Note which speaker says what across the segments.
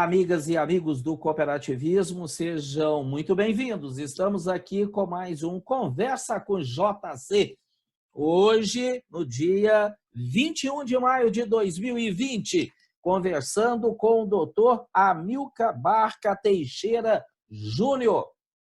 Speaker 1: amigas e amigos do cooperativismo, sejam muito bem-vindos. Estamos aqui com mais um Conversa com JC. Hoje, no dia 21 de maio de 2020, conversando com o doutor Amilcar Barca Teixeira Júnior,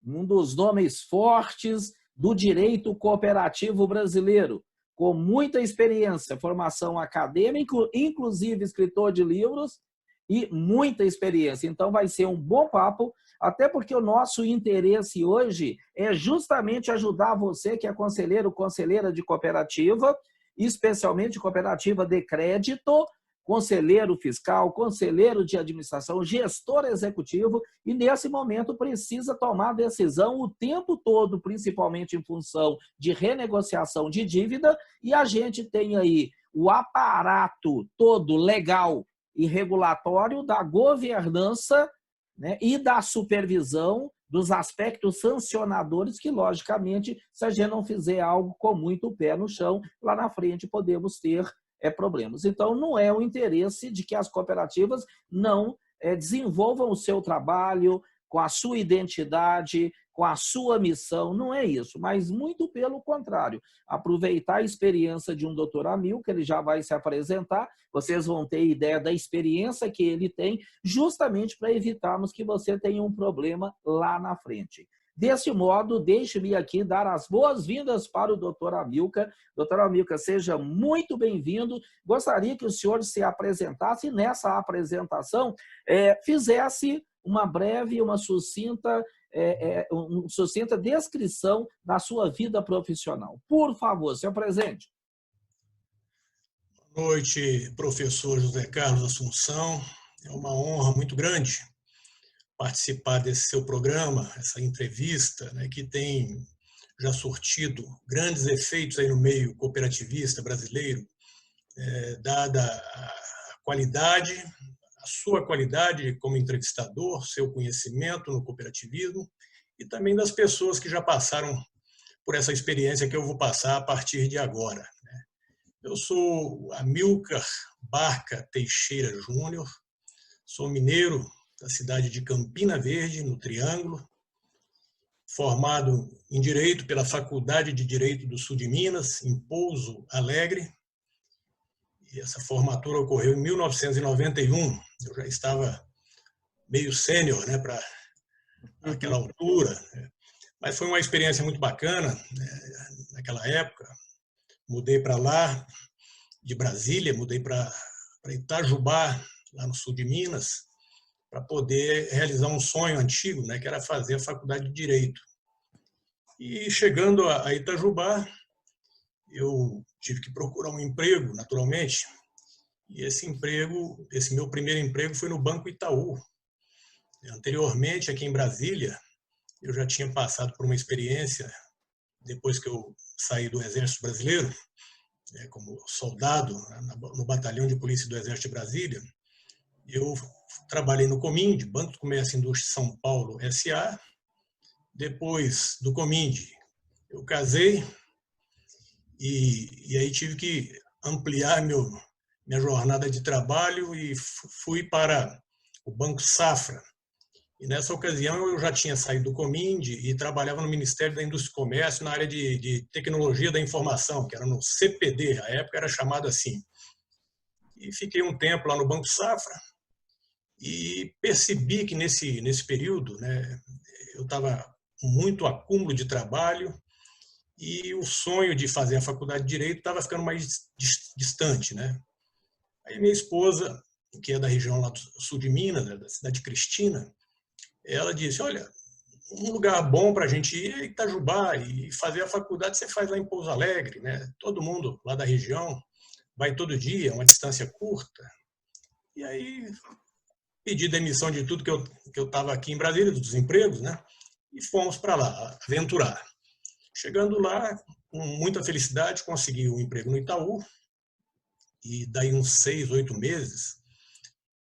Speaker 1: um dos nomes fortes do direito cooperativo brasileiro, com muita experiência, formação acadêmica, inclusive escritor de livros, e muita experiência. Então vai ser um bom papo, até porque o nosso interesse hoje é justamente ajudar você que é conselheiro, conselheira de cooperativa, especialmente cooperativa de crédito, conselheiro fiscal, conselheiro de administração, gestor executivo, e nesse momento precisa tomar decisão o tempo todo, principalmente em função de renegociação de dívida, e a gente tem aí o aparato todo legal e regulatório da governança, né, e da supervisão dos aspectos sancionadores que, logicamente, se a gente não fizer algo com muito pé no chão, lá na frente podemos ter problemas. Então, não é o interesse de que as cooperativas não desenvolvam o seu trabalho com a sua identidade, com a sua missão, não é isso, mas muito pelo contrário, aproveitar a experiência de um doutor Amilcar, que ele já vai se apresentar, vocês vão ter ideia da experiência que ele tem, justamente para evitarmos que você tenha um problema lá na frente. Desse modo, deixe-me aqui dar as boas-vindas para o doutor Amilcar. Doutor Amilcar, seja muito bem-vindo. Gostaria que o senhor se apresentasse e nessa apresentação fizesse uma breve, uma sucinta descrição da sua vida profissional. Por favor, se apresente.
Speaker 2: Boa noite, professor José Carlos Assunção. É uma honra muito grande participar desse seu programa, essa entrevista, né, que tem já surtido grandes efeitos aí no meio cooperativista brasileiro, dada a qualidade, a sua qualidade como entrevistador, seu conhecimento no cooperativismo e também das pessoas que já passaram por essa experiência que eu vou passar a partir de agora. Eu sou Amilcar Barca Teixeira Júnior, sou mineiro da cidade de Campina Verde, no Triângulo, formado em Direito pela Faculdade de Direito do Sul de Minas, em Pouso Alegre. E essa formatura ocorreu em 1991. Eu já estava meio sênior, né, para aquela altura. Mas foi uma experiência muito bacana, né, naquela época. Mudei para lá, de Brasília, mudei para Itajubá, lá no sul de Minas, para poder realizar um sonho antigo, né, que era fazer a faculdade de Direito. E chegando a Itajubá, eu tive que procurar um emprego, naturalmente, e esse meu primeiro emprego foi no Banco Itaú. Anteriormente, aqui em Brasília, eu já tinha passado por uma experiência, depois que eu saí do Exército Brasileiro, como soldado no Batalhão de Polícia do Exército de Brasília. Eu trabalhei no Comind, Banco do Comércio e Indústria de São Paulo, S.A. Depois do Comind, eu casei e aí tive que ampliar minha jornada de trabalho e fui para o Banco Safra. E nessa ocasião eu já tinha saído do Comind e trabalhava no Ministério da Indústria e Comércio na área de Tecnologia da Informação, que era no CPD, à época era chamado assim. E fiquei um tempo lá no Banco Safra e percebi que nesse período, né, eu estava com muito acúmulo de trabalho e o sonho de fazer a faculdade de Direito estava ficando mais distante, né? Aí minha esposa, que é da região lá do sul de Minas, da cidade de Cristina, ela disse, olha, um lugar bom para a gente ir é Itajubá, e fazer a faculdade você faz lá em Pouso Alegre, né? Todo mundo lá da região vai todo dia, uma distância curta. E aí pedi demissão de tudo que eu estava aqui em Brasília, dos empregos, né? E fomos para lá, aventurar. Chegando lá, com muita felicidade, consegui um emprego no Itaú, e daí uns 6, 8 meses,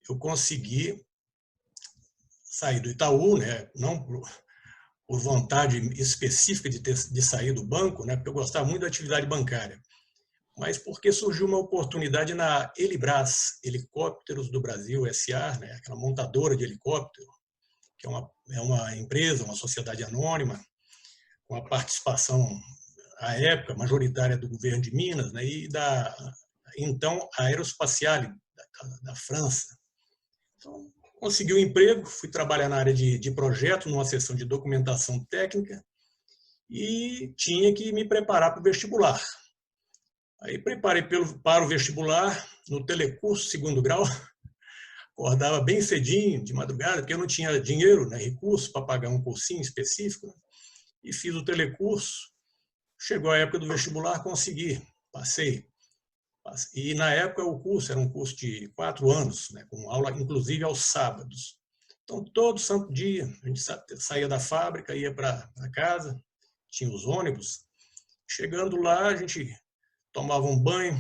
Speaker 2: eu consegui sair do Itaú, né? Não por vontade específica de sair do banco, né? Porque eu gostava muito da atividade bancária, mas porque surgiu uma oportunidade na Helibras, Helicópteros do Brasil S.A., né, aquela montadora de helicóptero, que é uma empresa, uma sociedade anônima, com a participação, à época, majoritária do governo de Minas, né, e da, então, Aerospatiale, da França. Então, consegui um emprego, fui trabalhar na área de projeto, numa seção de documentação técnica, e tinha que me preparar para o vestibular. Aí preparei para o vestibular, no telecurso, 2º grau, acordava bem cedinho, de madrugada, porque eu não tinha dinheiro, né, recurso para pagar um cursinho específico, né, e fiz o telecurso. Chegou a época do vestibular, consegui, passei. E na época o curso era um curso de 4 anos, né, com aula inclusive aos sábados. Então, todo santo dia, a gente saía da fábrica, ia para casa, tinha os ônibus. Chegando lá, a gente tomava um banho,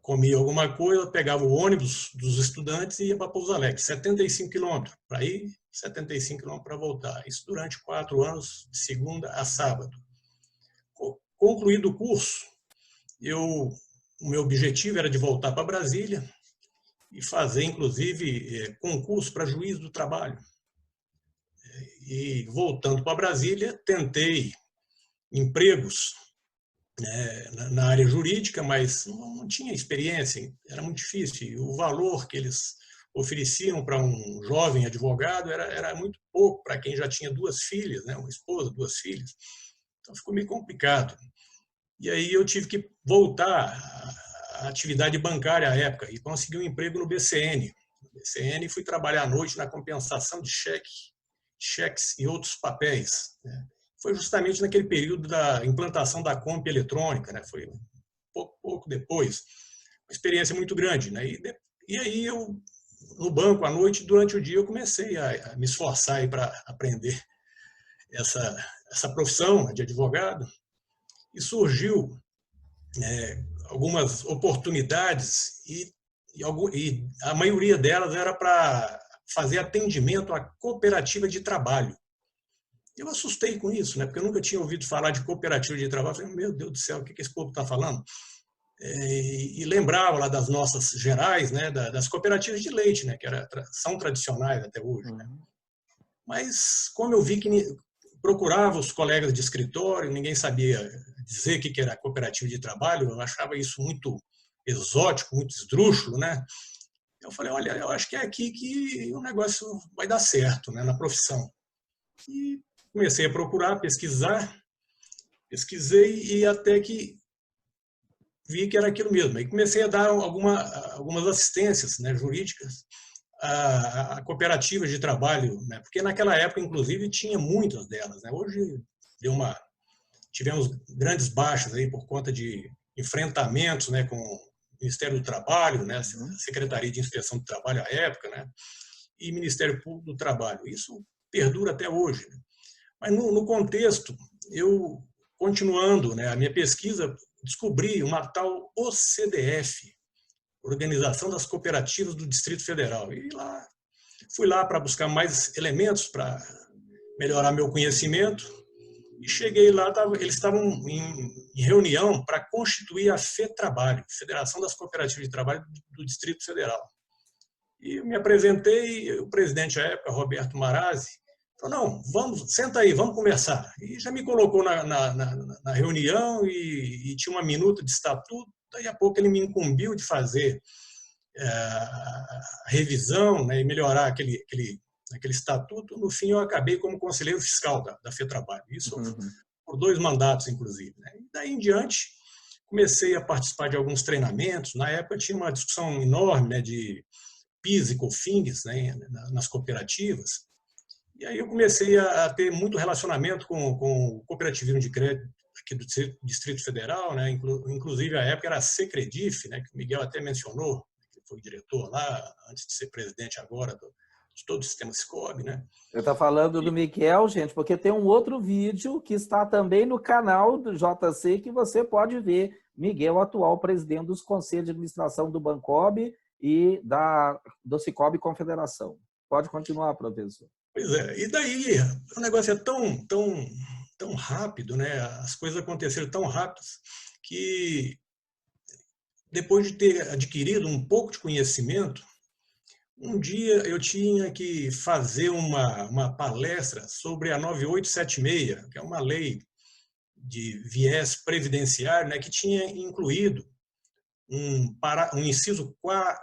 Speaker 2: comia alguma coisa, pegava o ônibus dos estudantes e ia para Pouso Alegre, 75 quilômetros para ir, 75 quilômetros para voltar. Isso durante 4 anos, de segunda a sábado. Concluído o curso, o meu objetivo era de voltar para Brasília e fazer, inclusive, concurso para juiz do trabalho. E, voltando para Brasília, tentei empregos na área jurídica, mas não tinha experiência, era muito difícil. E o valor que eles ofereciam para um jovem advogado era muito pouco para quem já tinha 2 filhas, né? Uma esposa, 2 filhas. Então, ficou meio complicado. E aí eu tive que voltar à atividade bancária à época e consegui um emprego no BCN. No BCN, fui trabalhar à noite na compensação de cheques e outros papéis, né? Foi justamente naquele período da implantação da Comp eletrônica, né? Foi pouco depois. Uma experiência muito grande, né? E aí eu, no banco à noite, durante o dia, eu comecei a me esforçar para aprender essa profissão, né, de advogado. E surgiu algumas oportunidades e a maioria delas era para fazer atendimento à cooperativa de trabalho. Eu assustei com isso, né? Porque eu nunca tinha ouvido falar de cooperativa de trabalho. Eu falei, meu Deus do céu, o que esse povo está falando? E lembrava lá das nossas gerais, né? Das cooperativas de leite, né? Que são tradicionais até hoje, né? Mas como eu vi que procurava os colegas de escritório, ninguém sabia dizer o que era cooperativa de trabalho, eu achava isso muito exótico, muito esdrúxulo, né? Eu falei, olha, eu acho que é aqui que o negócio vai dar certo, né, na profissão. E comecei a procurar, pesquisei e até que vi que era aquilo mesmo. E comecei a dar algumas assistências, né, jurídicas a cooperativas de trabalho, né, porque naquela época, inclusive, tinha muitas delas, né? Hoje tivemos grandes baixas aí por conta de enfrentamentos, né, com o Ministério do Trabalho, né, a Secretaria de Inspeção do Trabalho à época, né, e Ministério Público do Trabalho. Isso perdura até hoje, né? Mas no contexto, eu, continuando, né, a minha pesquisa, descobri uma tal OCDF, Organização das Cooperativas do Distrito Federal. E fui lá para buscar mais elementos para melhorar meu conhecimento. E cheguei lá, eles estavam em reunião para constituir a FETrabalho, Federação das Cooperativas de Trabalho do Distrito Federal. E eu me apresentei, o presidente à época, Roberto Marazzi, falou, não, senta aí, vamos conversar. E já me colocou na reunião e tinha uma minuta de estatuto. Daí a pouco ele me incumbiu de fazer a revisão, né, e melhorar aquele estatuto. No fim, eu acabei como conselheiro fiscal da FETrabalho. Isso por 2 mandatos, inclusive, né? E daí em diante, comecei a participar de alguns treinamentos. Na época, tinha uma discussão enorme, né, de PIS e COFINS, né, nas cooperativas. E aí eu comecei a ter muito relacionamento com o cooperativismo de crédito aqui do Distrito Federal, né? Inclusive, à época era a Secredif, né, que o Miguel até mencionou, que foi diretor lá, antes de ser presidente agora de todo o sistema Sicob, né?
Speaker 1: Eu estou falando do Miguel, gente, porque tem um outro vídeo que está também no canal do JC que você pode ver. Miguel, atual presidente dos conselhos de administração do Bancob e do Sicob Confederação. Pode continuar, professor.
Speaker 2: Pois é, e daí o negócio é tão rápido, né? As coisas aconteceram tão rápidas que depois de ter adquirido um pouco de conhecimento, um dia eu tinha que fazer uma palestra sobre a 9876, que é uma lei de viés previdenciário, né, que tinha incluído um inciso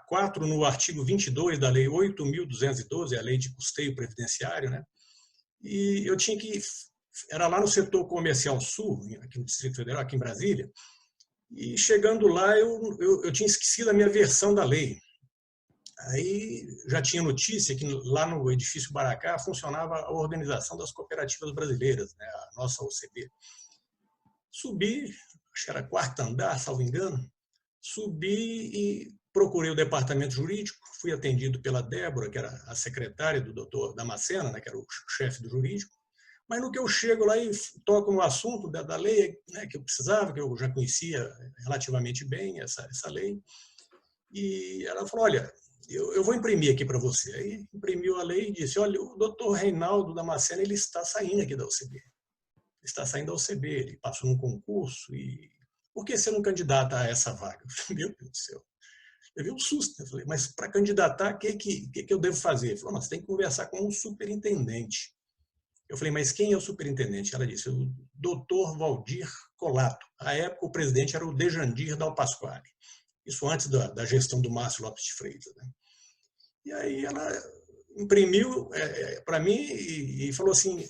Speaker 2: 4 no artigo 22 da Lei 8.212, a Lei de Custeio Previdenciário, né? E eu tinha que... Era lá no setor comercial sul, aqui no Distrito Federal, aqui em Brasília, e chegando lá eu tinha esquecido a minha versão da lei. Aí já tinha notícia que lá no edifício Baracá funcionava a Organização das Cooperativas Brasileiras, né, a nossa OCB. Subi, acho que era quarto andar, salvo engano, subi e procurei o departamento jurídico, fui atendido pela Débora, que era a secretária do doutor Damasceno, né, que era o chefe do jurídico, mas no que eu chego lá e toco no assunto da lei, né, que eu precisava, que eu já conhecia relativamente bem essa lei, e ela falou, olha, eu vou imprimir aqui para você. Aí imprimiu a lei e disse, olha, o doutor Reinaldo Damasceno, ele está saindo aqui da UCB. Ele está saindo da UCB, ele passou num concurso e... Por que você não candidata a essa vaga? Eu falei, meu Deus do céu. Eu vi um susto. Eu falei, mas para candidatar, o que eu devo fazer? Ele falou, mas você tem que conversar com um superintendente. Eu falei, mas quem é o superintendente? Ela disse, o doutor Valdir Colato. À época, o presidente era o Dejandir Dal Pasquale. Isso antes da gestão do Márcio Lopes de Freitas, né? E aí ela imprimiu para mim e falou assim,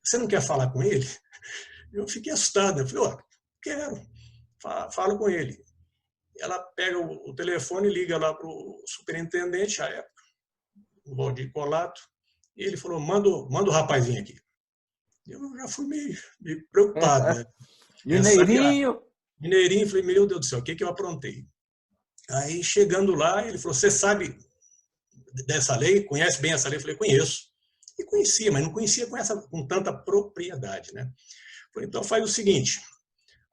Speaker 2: você não quer falar com ele? Eu fiquei assustado. Eu falei, ó, quero, falo com ele. Ela pega o telefone e liga lá para o superintendente, à época, o Valdir Colato, e ele falou, manda o rapazinho aqui. Eu já fui meio preocupado, né?
Speaker 1: Mineirinho.
Speaker 2: Mineirinho, falei, meu Deus do céu, o que eu aprontei? Aí, chegando lá, ele falou, você sabe dessa lei? Conhece bem essa lei? Eu falei, conheço. E conhecia, mas não conhecia com tanta propriedade, né? Falei, então faz o seguinte,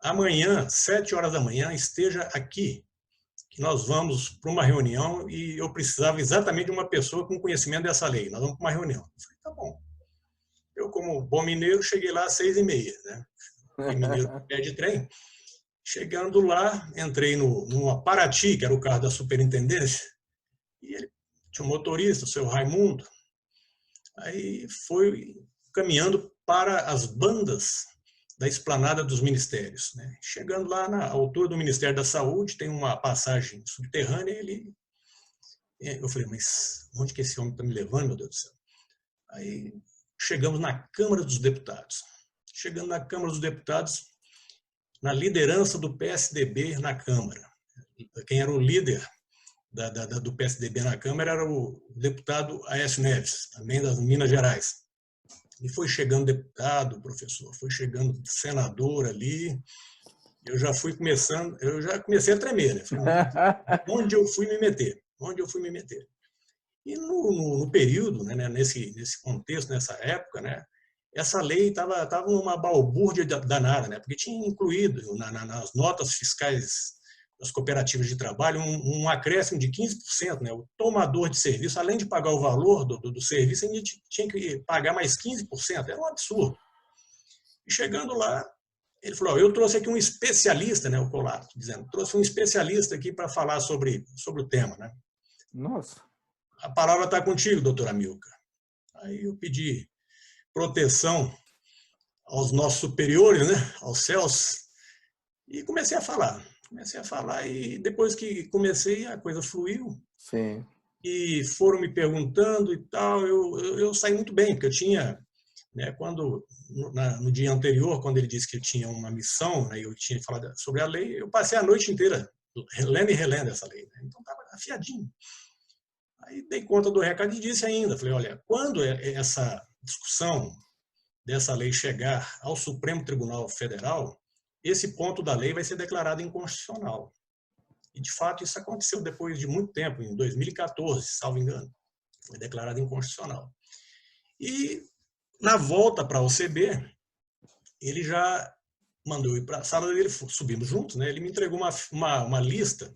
Speaker 2: amanhã, 7 horas da manhã, esteja aqui, que nós vamos para uma reunião e eu precisava exatamente de uma pessoa com conhecimento dessa lei. Nós vamos para uma reunião. Eu falei, tá bom. Eu, como bom mineiro, cheguei lá às 6h30, né? Fui mineiro pé de trem. Chegando lá, entrei no Paraty, que era o carro da superintendência, e ele tinha um motorista, o seu Raimundo. Aí foi caminhando para as bandas da esplanada dos ministérios, né? Chegando lá na altura do Ministério da Saúde, tem uma passagem subterrânea, eu falei, mas onde que esse homem está me levando, meu Deus do céu? Aí chegamos na Câmara dos Deputados. Chegando na Câmara dos Deputados, na liderança do PSDB na Câmara. Quem era o líder do PSDB na Câmara era o deputado Aécio Neves, também das Minas Gerais. E foi chegando deputado, professor, foi chegando senador ali, eu já comecei a tremer, né? Falei, onde eu fui me meter? Onde eu fui me meter? E no período, né, nesse contexto, nessa época, né, essa lei estava numa balbúrdia danada, né, porque tinha incluído nas notas fiscais das cooperativas de trabalho um acréscimo de 15%. Né, o tomador de serviço, além de pagar o valor do serviço, ainda tinha que pagar mais 15%. Era um absurdo. E chegando lá, ele falou, eu trouxe aqui um especialista, né, o Colato, dizendo, trouxe um especialista aqui para falar sobre o tema. Né?
Speaker 1: Nossa.
Speaker 2: A palavra está contigo, doutora Milka. Aí eu pedi proteção aos nossos superiores, né, aos céus, e comecei a falar. E depois que comecei, a coisa fluiu.
Speaker 1: Sim.
Speaker 2: E foram me perguntando e tal, eu saí muito bem, porque eu tinha, né, no dia anterior, quando ele disse que eu tinha uma missão, né, eu tinha falado sobre a lei, eu passei a noite inteira lendo e relendo essa lei. Né, então estava afiadinho. Aí dei conta do recado e disse ainda, falei, olha, quando essa discussão dessa lei chegar ao Supremo Tribunal Federal, esse ponto da lei vai ser declarado inconstitucional. E, de fato, isso aconteceu depois de muito tempo, em 2014, salvo engano. Foi declarado inconstitucional. E, na volta para a OCB, ele já mandou ir para a sala dele, subimos juntos, né? Ele me entregou uma lista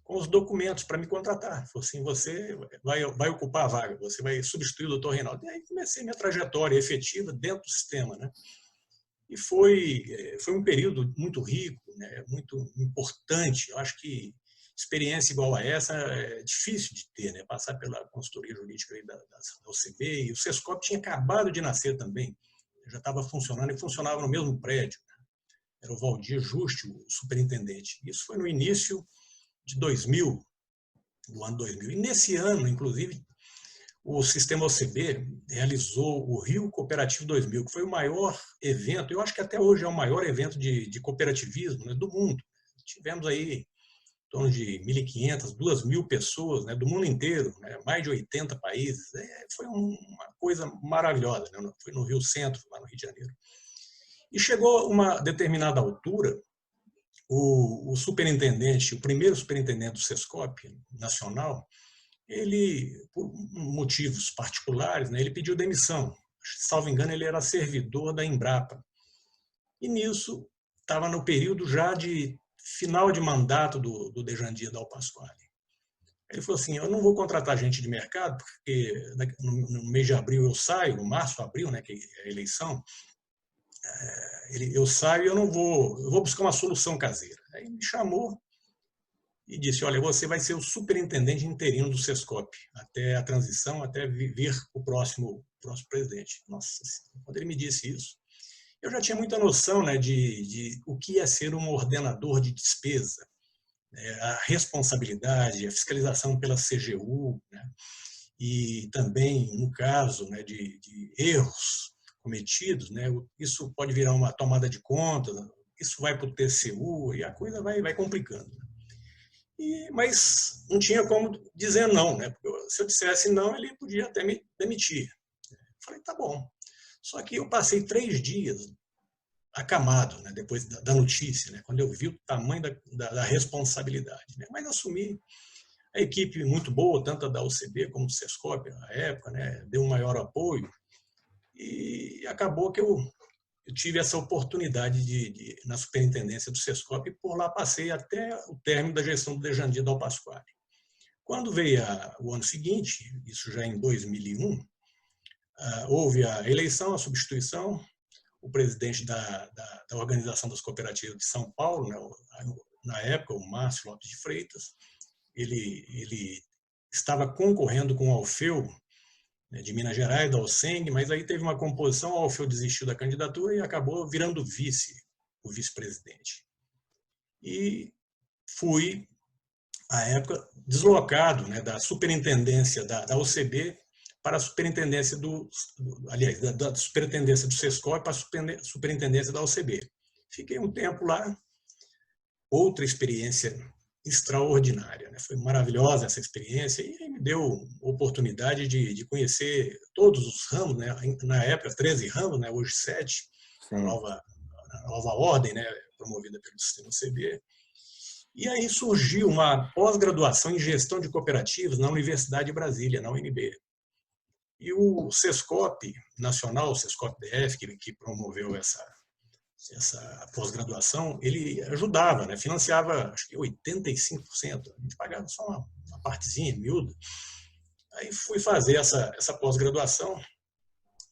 Speaker 2: com os documentos para me contratar. Falou assim, você vai ocupar a vaga, você vai substituir o doutor Reinaldo. E aí comecei minha trajetória efetiva dentro do sistema, né? E foi um período muito rico, né? Muito importante. Eu acho que experiência igual a essa é difícil de ter, né? Passar pela consultoria jurídica aí da OCB, e o Sescop tinha acabado de nascer também, já estava funcionando e funcionava no mesmo prédio, né? Era o Valdir Juste, o superintendente. Isso foi no início de 2000, do ano 2000. E nesse ano, inclusive, o Sistema OCB realizou o Rio Cooperativo 2000, que foi o maior evento, eu acho que até hoje é o maior evento de cooperativismo, né, do mundo. Tivemos aí em torno de 1.500, 2.000 pessoas, né, do mundo inteiro, né, mais de 80 países. Foi uma coisa maravilhosa, né? Foi no Rio Centro, lá no Rio de Janeiro. E chegou a uma determinada altura, o superintendente, o primeiro superintendente do Sescop nacional, ele, por motivos particulares, né, ele pediu demissão. Salvo engano, ele era servidor da Embrapa. E nisso, estava no período já de final de mandato do Dejandir Dal Pasquale. Ele falou assim, eu não vou contratar gente de mercado, porque no mês de abril eu saio, no março, abril, né, que é a eleição, eu saio e eu vou buscar uma solução caseira. Aí me chamou e disse, olha, você vai ser o superintendente interino do Sescop, até a transição, até vir o próximo presidente. Nossa, quando ele me disse isso, eu já tinha muita noção, né, de o que é ser um ordenador de despesa, né, a responsabilidade, a fiscalização pela CGU, né, e também, no caso, né, de erros cometidos, né, isso pode virar uma tomada de conta, isso vai para o TCU e a coisa vai complicando. Mas não tinha como dizer não, né? Porque se eu dissesse não, ele podia até me demitir. Falei, tá bom. Só que eu passei 3 dias acamado, né? Depois da notícia, né? Quando eu vi o tamanho da responsabilidade, né? Mas assumi a equipe muito boa, tanto da OCB como do Sescop, na época, né? Deu um maior apoio e acabou que eu tive essa oportunidade na superintendência do Sescop e por lá passei até o término da gestão do Dejandir Dal Pasquale. Quando veio o ano seguinte, isso já em 2001, houve a eleição, a substituição, o presidente da Organização das Cooperativas de São Paulo, né, na época, o Márcio Lopes de Freitas, ele estava concorrendo com o Alfeu, de Minas Gerais, da Alceng, mas aí teve uma composição, o Alfeu desistiu da candidatura e acabou virando o vice-presidente. E fui, à época, deslocado, né, da superintendência da OCB para a superintendência da superintendência do Sescop para a superintendência da OCB. Fiquei um tempo lá, outra experiência extraordinária, né? Foi maravilhosa essa experiência e me deu oportunidade de conhecer todos os ramos, né? Na época 13 ramos, né? Hoje 7, a nova ordem, né? Promovida pelo Sistema OCB. E aí surgiu uma pós-graduação em gestão de cooperativas na Universidade de Brasília, na UNB. E o Sescop Nacional, o Sescop DF, que promoveu essa pós-graduação, ele ajudava, né? Financiava, acho que 85%. A gente pagava só uma partezinha miúda. Aí fui fazer essa pós-graduação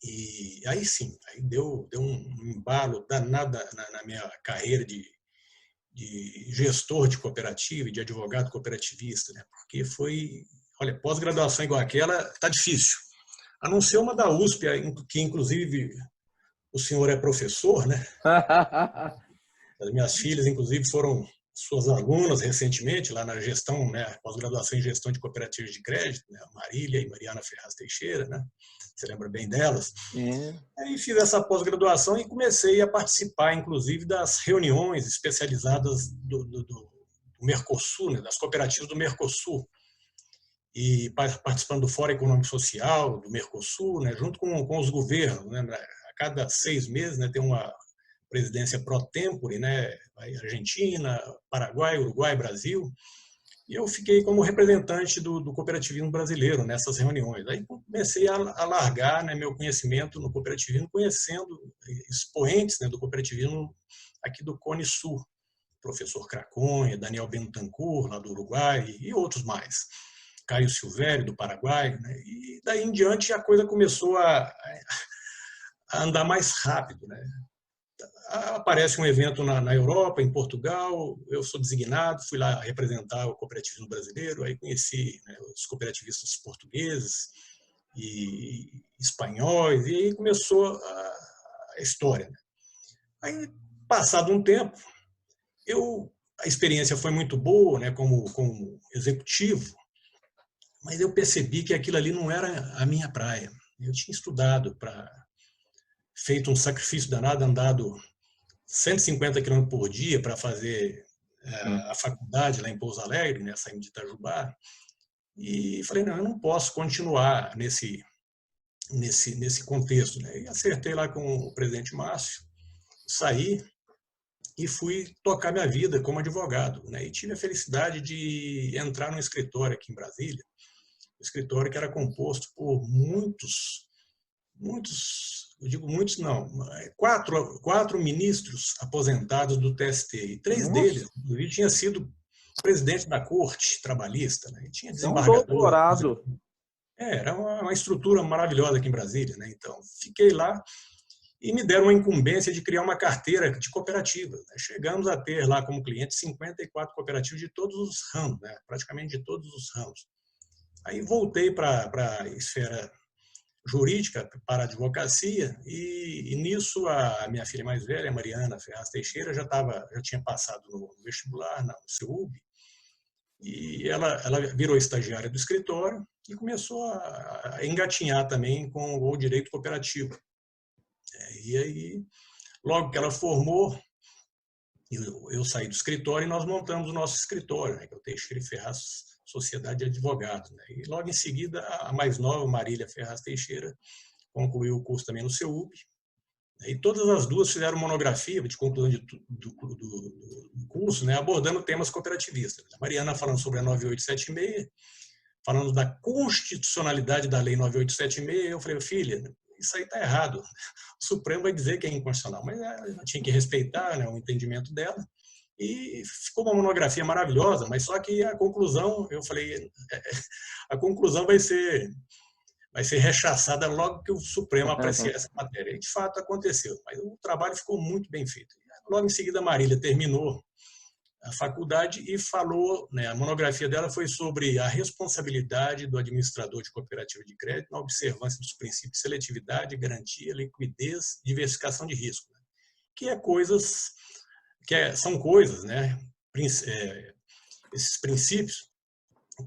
Speaker 2: e aí sim, aí deu um embalo danado na minha carreira de gestor de cooperativa e de advogado cooperativista, né? Porque olha, pós-graduação igual aquela tá difícil. A não ser uma da USP, que inclusive o senhor é professor, né? As minhas filhas, inclusive, foram suas alunas recentemente, lá na gestão, né, pós-graduação em gestão de cooperativas de crédito, né, a Marília e Mariana Ferraz Teixeira, né? Você lembra bem delas? Aí fiz essa pós-graduação e comecei a participar, inclusive, das reuniões especializadas do Mercosul, né, das cooperativas do Mercosul, e participando do Fórum Econômico e Social do Mercosul, né, junto com os governos, né, cada 6 meses, né, tem uma presidência pro tempore, né, Argentina, Paraguai, Uruguai, Brasil, e eu fiquei como representante do cooperativismo brasileiro nessas reuniões. Aí comecei a alargar, né, meu conhecimento no cooperativismo, conhecendo expoentes, né, do cooperativismo aqui do Cone Sul, professor Craconha, Daniel Bentancur, lá do Uruguai, e outros mais. Caio Silvério, do Paraguai, né, e daí em diante a coisa começou a andar mais rápido, né? aparece um evento na Europa, em Portugal, eu sou designado, fui lá representar o cooperativismo brasileiro, aí conheci, né, os cooperativistas portugueses e espanhóis, e aí começou a história, né? Aí, passado um tempo, a experiência foi muito boa, né, como executivo, mas eu percebi que aquilo ali não era a minha praia. Eu tinha estudado, feito um sacrifício danado, andado 150 km por dia para fazer a faculdade lá em Pouso Alegre, né, saindo de Itajubá, e falei, não, eu não posso continuar nesse contexto, né? E acertei lá com o presidente Márcio, saí e fui tocar minha vida como advogado, né? E tive a felicidade de entrar num escritório aqui em Brasília, um escritório que era composto por muitos, eu digo muitos não, quatro ministros aposentados do TST, e três deles, inclusive, tinha sido presidente da Corte Trabalhista, né? E tinha
Speaker 1: É um
Speaker 2: desembargador.
Speaker 1: doutorado.
Speaker 2: Era uma estrutura maravilhosa aqui em Brasília, né? Então, fiquei lá e me deram uma incumbência de criar uma carteira de cooperativas, né? Chegamos a ter lá como cliente 54 cooperativas de todos os ramos, né? Praticamente de todos os ramos. Aí voltei para a esfera jurídica, para a advocacia, e nisso a minha filha mais velha, Mariana Ferraz Teixeira, já tinha passado no vestibular, no CEUB, e ela virou estagiária do escritório e começou a engatinhar também com o direito cooperativo. E aí, logo que ela formou, eu saí do escritório e nós montamos o nosso escritório, né, que é o Teixeira e Ferraz Sociedade de Advogados, né? E logo em seguida, a mais nova, Marília Ferraz Teixeira, concluiu o curso também no CEUB. E todas as duas fizeram monografia de conclusão do curso, né, abordando temas cooperativistas. A Mariana falando sobre a 9876, falando da constitucionalidade da Lei 9876. Eu falei, filha, isso aí está errado. O Supremo vai dizer que é inconstitucional, mas eu tinha que respeitar, né, o entendimento dela. E ficou uma monografia maravilhosa, mas só que a conclusão, eu falei, a conclusão vai ser rechaçada logo que o Supremo apreciar essa matéria. E de fato aconteceu, mas o trabalho ficou muito bem feito. Logo em seguida, a Marília terminou a faculdade e falou, né, a monografia dela foi sobre a responsabilidade do administrador de cooperativa de crédito na observância dos princípios de seletividade, garantia, liquidez, diversificação de risco, né, são coisas, né, esses princípios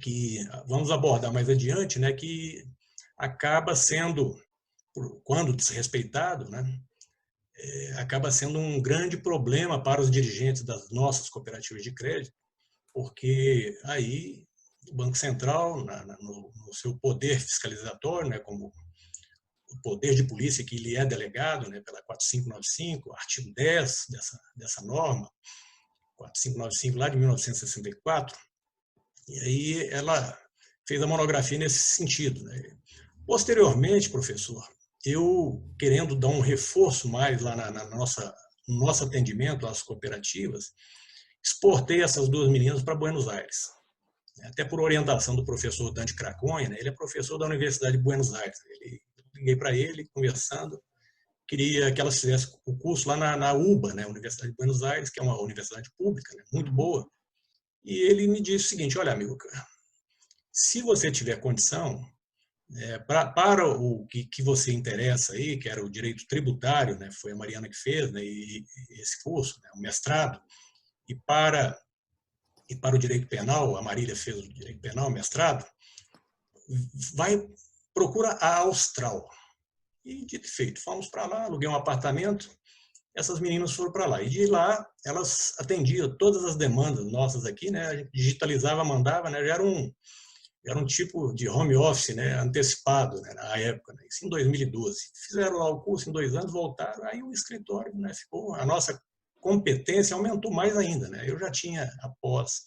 Speaker 2: que vamos abordar mais adiante, né, que acaba sendo, quando desrespeitado, né, acaba sendo um grande problema para os dirigentes das nossas cooperativas de crédito, porque aí o Banco Central, no seu poder fiscalizatório, né, como o poder de polícia que lhe é delegado, né, pela 4595, artigo 10 dessa norma, 4595 lá de 1964, e aí ela fez a monografia nesse sentido, né. Posteriormente, professor, eu, querendo dar um reforço mais lá no nosso atendimento às cooperativas, exportei essas duas meninas para Buenos Aires. Até por orientação do professor Dante Craconha, né? Ele é professor da Universidade de Buenos Aires. Liguei para ele, conversando, queria que elas fizessem o curso lá na UBA, né? Universidade de Buenos Aires, que é uma universidade pública, né? Muito boa. E ele me disse o seguinte, olha, amigo, se você tiver condição, para o que você interessa aí, que era o direito tributário, né, foi a Mariana que fez, né, e esse curso, né, o mestrado, e para o direito penal, a Marília fez o direito penal, o mestrado, procura a Austral. E dito e feito, fomos para lá, aluguei um apartamento, essas meninas foram para lá. E de lá, elas atendiam todas as demandas nossas aqui, né, a gente digitalizava, mandava, né, já era um tipo de home office, né, antecipado, né, na época, né, isso em 2012. Fizeram lá o curso em 2 anos, voltaram, aí o escritório, né, a nossa competência aumentou mais ainda, né. Eu já tinha a pós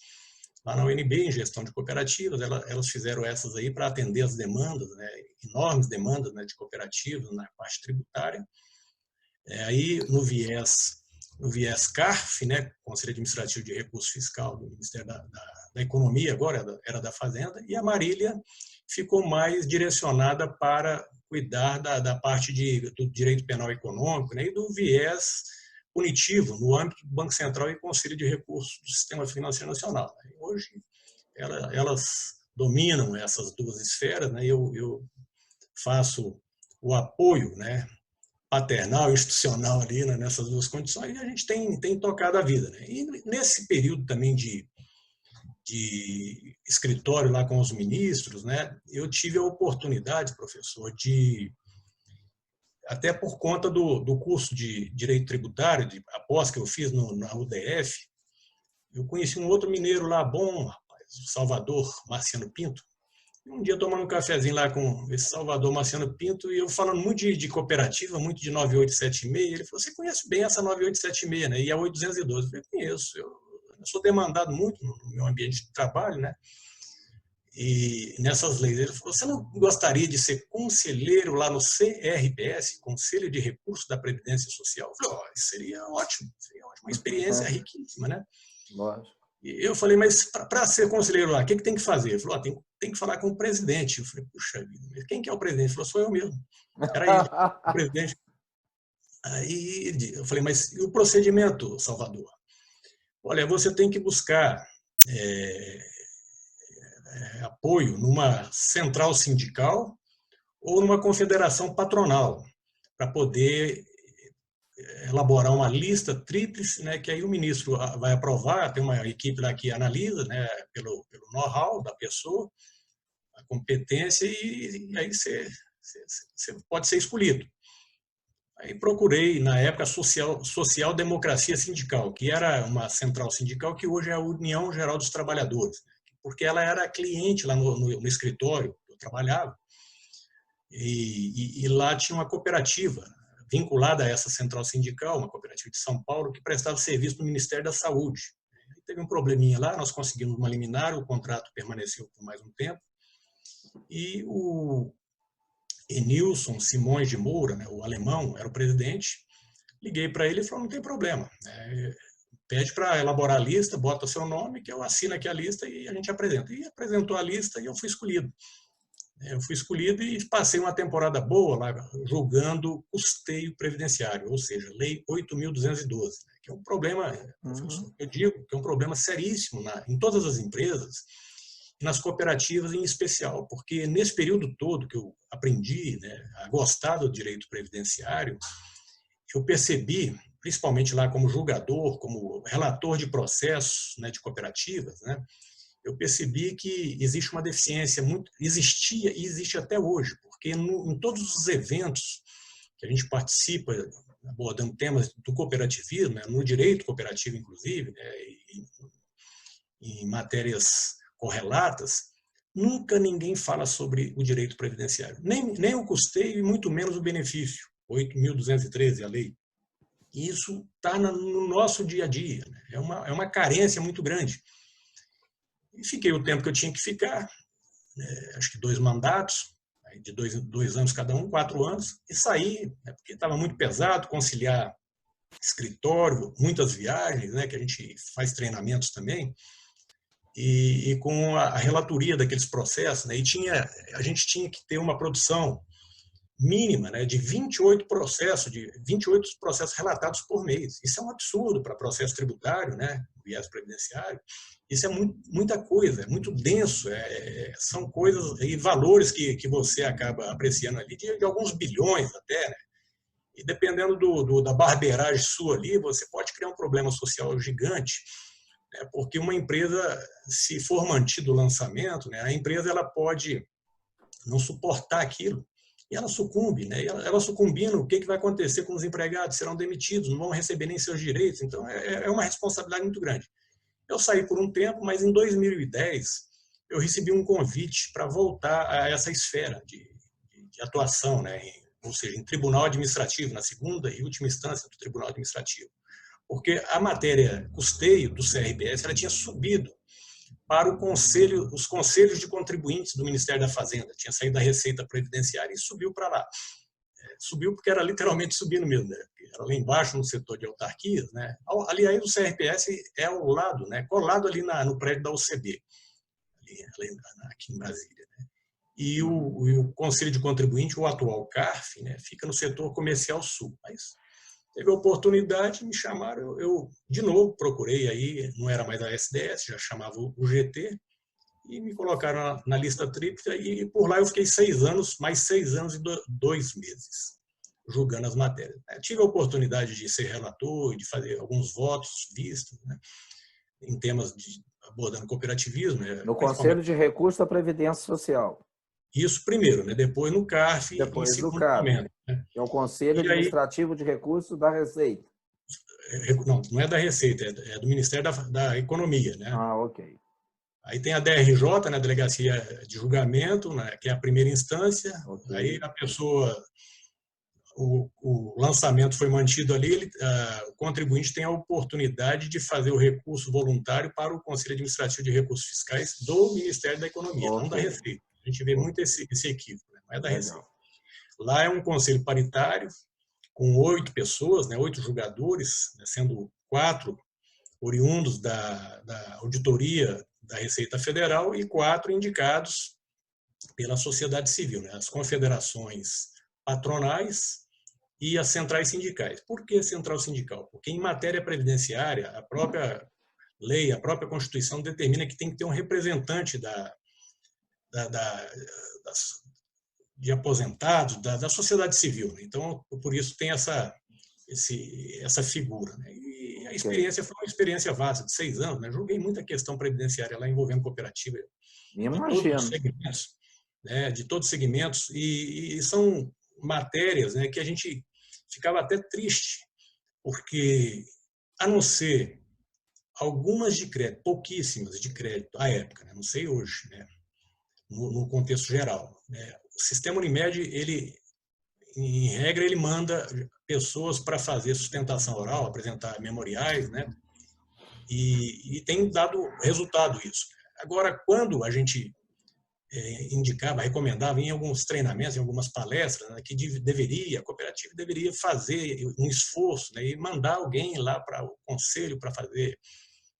Speaker 2: lá na UNB em gestão de cooperativas, elas fizeram essas aí para atender as demandas, né, enormes demandas, né, de cooperativas na parte tributária. Aí no viés CARF, né, Conselho Administrativo de Recurso Fiscal do Ministério da Economia, agora era da Fazenda, e a Marília ficou mais direcionada para cuidar da parte do direito penal econômico, né, e do viés punitivo no âmbito do Banco Central e Conselho de Recursos do Sistema Financeiro Nacional. Hoje, elas dominam essas duas esferas, né? Eu faço o apoio, né, paternal, institucional ali, né, nessas duas condições, e a gente tem tocado a vida. Né? E nesse período também de escritório lá com os ministros, né, eu tive a oportunidade, professor, de, até por conta do curso de Direito Tributário, após que eu fiz na UDF, eu conheci um outro mineiro lá bom, rapaz, o Salvador Marciano Pinto. Um dia tomando um cafezinho lá com esse Salvador Marciano Pinto e eu falando muito de cooperativa, muito de 9876, ele falou, você conhece bem essa 9876, né? E a 8212. Eu falei, conheço, eu sou demandado muito no meu ambiente de trabalho, né? E nessas leis, ele falou, você não gostaria de ser conselheiro lá no CRPS, Conselho de Recursos da Previdência Social? Eu falei, isso seria ótimo, uma experiência riquíssima, né?
Speaker 1: Lógico.
Speaker 2: E eu falei, mas para ser conselheiro lá, o que tem que fazer? Ele falou, tem que falar com o presidente. Eu falei, puxa vida, quem que é o presidente? Ele falou, sou eu mesmo. Era ele, o presidente. Aí eu falei, mas e o procedimento, Salvador? Olha, você tem que buscar apoio numa central sindical ou numa confederação patronal para poder elaborar uma lista tríplice, né, que aí o ministro vai aprovar, tem uma equipe lá que analisa, né, pelo know-how da pessoa, a competência, e aí você pode ser escolhido. Aí procurei, na época, Social Democracia Sindical, que era uma central sindical que hoje é a União Geral dos Trabalhadores, porque ela era cliente lá no escritório que eu trabalhava, e lá tinha uma cooperativa vinculada a essa central sindical, uma cooperativa de São Paulo, que prestava serviço no Ministério da Saúde. Teve um probleminha lá, nós conseguimos uma liminar, o contrato permaneceu por mais um tempo, e o Enilson Simões de Moura, né, o alemão, era o presidente. Liguei para ele e falou, não tem problema, pede para elaborar a lista, bota seu nome, que eu assino aqui a lista e a gente apresenta. E apresentou a lista e eu fui escolhido. Eu fui escolhido e passei uma temporada boa lá julgando custeio previdenciário, ou seja, Lei 8.212, que é um problema, professor, eu digo que é um problema seríssimo em todas as empresas e nas cooperativas em especial, porque nesse período todo que eu aprendi, né, a gostar do direito previdenciário, eu percebi, principalmente lá como julgador, como relator de processos, né, de cooperativas, né, eu percebi que existe uma deficiência, existia e existe até hoje, porque em todos os eventos que a gente participa, abordando temas do cooperativismo, né, no direito cooperativo, inclusive, né, em matérias correlatas, nunca ninguém fala sobre o direito previdenciário, nem o custeio e muito menos o benefício, 8.213, a lei. E isso está no nosso dia a dia, né? É uma carência muito grande. E fiquei o tempo que eu tinha que ficar, acho que 2 mandatos, de 2 anos cada um, 4 anos, e saí, né, porque estava muito pesado conciliar escritório, muitas viagens, né, que a gente faz treinamentos também, e com a relatoria daqueles processos, né, a gente tinha que ter uma produção mínima, né, de 28 processos relatados por mês. Isso é um absurdo para processo tributário, né, viés previdenciário. Isso é muita coisa, é muito denso, são coisas e valores que você acaba apreciando ali, de alguns bilhões até, né? E dependendo da barbeiragem sua ali, você pode criar um problema social gigante, né? Porque uma empresa, se for mantido o lançamento, né, a empresa ela pode não suportar aquilo, e ela sucumbe, né? E ela sucumbindo, o que vai acontecer com os empregados? Serão demitidos, não vão receber nem seus direitos, então é uma responsabilidade muito grande. Eu saí por um tempo, mas em 2010 eu recebi um convite para voltar a essa esfera de atuação, né? Ou seja, em tribunal administrativo, na segunda e última instância do tribunal administrativo. Porque a matéria custeio do CRBS ela tinha subido para os conselhos de contribuintes do Ministério da Fazenda, tinha saído da Receita Previdenciária e subiu para lá. Subiu porque era literalmente subindo mesmo, né? Era lá embaixo no setor de autarquias, né? Aliás, o CRPS é ao lado, né? Colado ali no prédio da UCB, aqui em Brasília, né? E o Conselho de Contribuinte, o atual CARF, né, fica no setor comercial sul. Mas Teve a oportunidade, me chamaram, eu de novo procurei aí, não era mais a SDS, já chamava o GT, e me colocaram na lista tríplice, e por lá eu fiquei 6 anos, mais 6 anos e 2 meses, julgando as matérias. Tive a oportunidade de ser relator, de fazer alguns votos vistos, né, em temas abordando cooperativismo.
Speaker 1: No Conselho de Recursos da Previdência Social.
Speaker 2: Isso primeiro, né, depois no CARF, em
Speaker 1: Depois do
Speaker 2: segundo
Speaker 1: CARF,
Speaker 2: momento. Né.
Speaker 1: Que é o Conselho Administrativo de Recursos da Receita.
Speaker 2: Não é da Receita, é do Ministério da Economia. Né?
Speaker 1: Ah, ok.
Speaker 2: Aí tem a DRJ, né, Delegacia de Julgamento, né, que é a primeira instância. Okay. Aí a pessoa, o lançamento foi mantido ali, o contribuinte tem a oportunidade de fazer o recurso voluntário para o Conselho Administrativo de Recursos Fiscais do Ministério da Economia, okay. Não da Receita. A gente vê muito esse equívoco, né? Não é da Receita. Lá é um conselho paritário, com 8 pessoas, né, 8 julgadores, né, sendo 4 oriundos da auditoria da Receita Federal e 4 indicados pela sociedade civil, né, as confederações patronais e as centrais sindicais. Por que central sindical? Porque em matéria previdenciária, a própria lei, a própria Constituição determina que tem que ter um representante de aposentados, da sociedade civil. Né? Então, por isso tem essa figura. Né? E a experiência foi uma experiência vasta, de 6 anos. Né? Julguei muita questão previdenciária lá envolvendo cooperativa de todos os segmentos, né? De todos os segmentos, e são matérias, né, que a gente ficava até triste, porque, a não ser algumas de crédito, pouquíssimas de crédito à época, né? Não sei hoje, né? No contexto geral, né? O sistema Unimed, ele, em regra, ele manda pessoas para fazer sustentação oral, apresentar memoriais, né? E tem dado resultado isso. Agora, quando a gente indicava, recomendava em alguns treinamentos, em algumas palestras, né, que a cooperativa deveria fazer um esforço, né, e mandar alguém lá para o conselho para fazer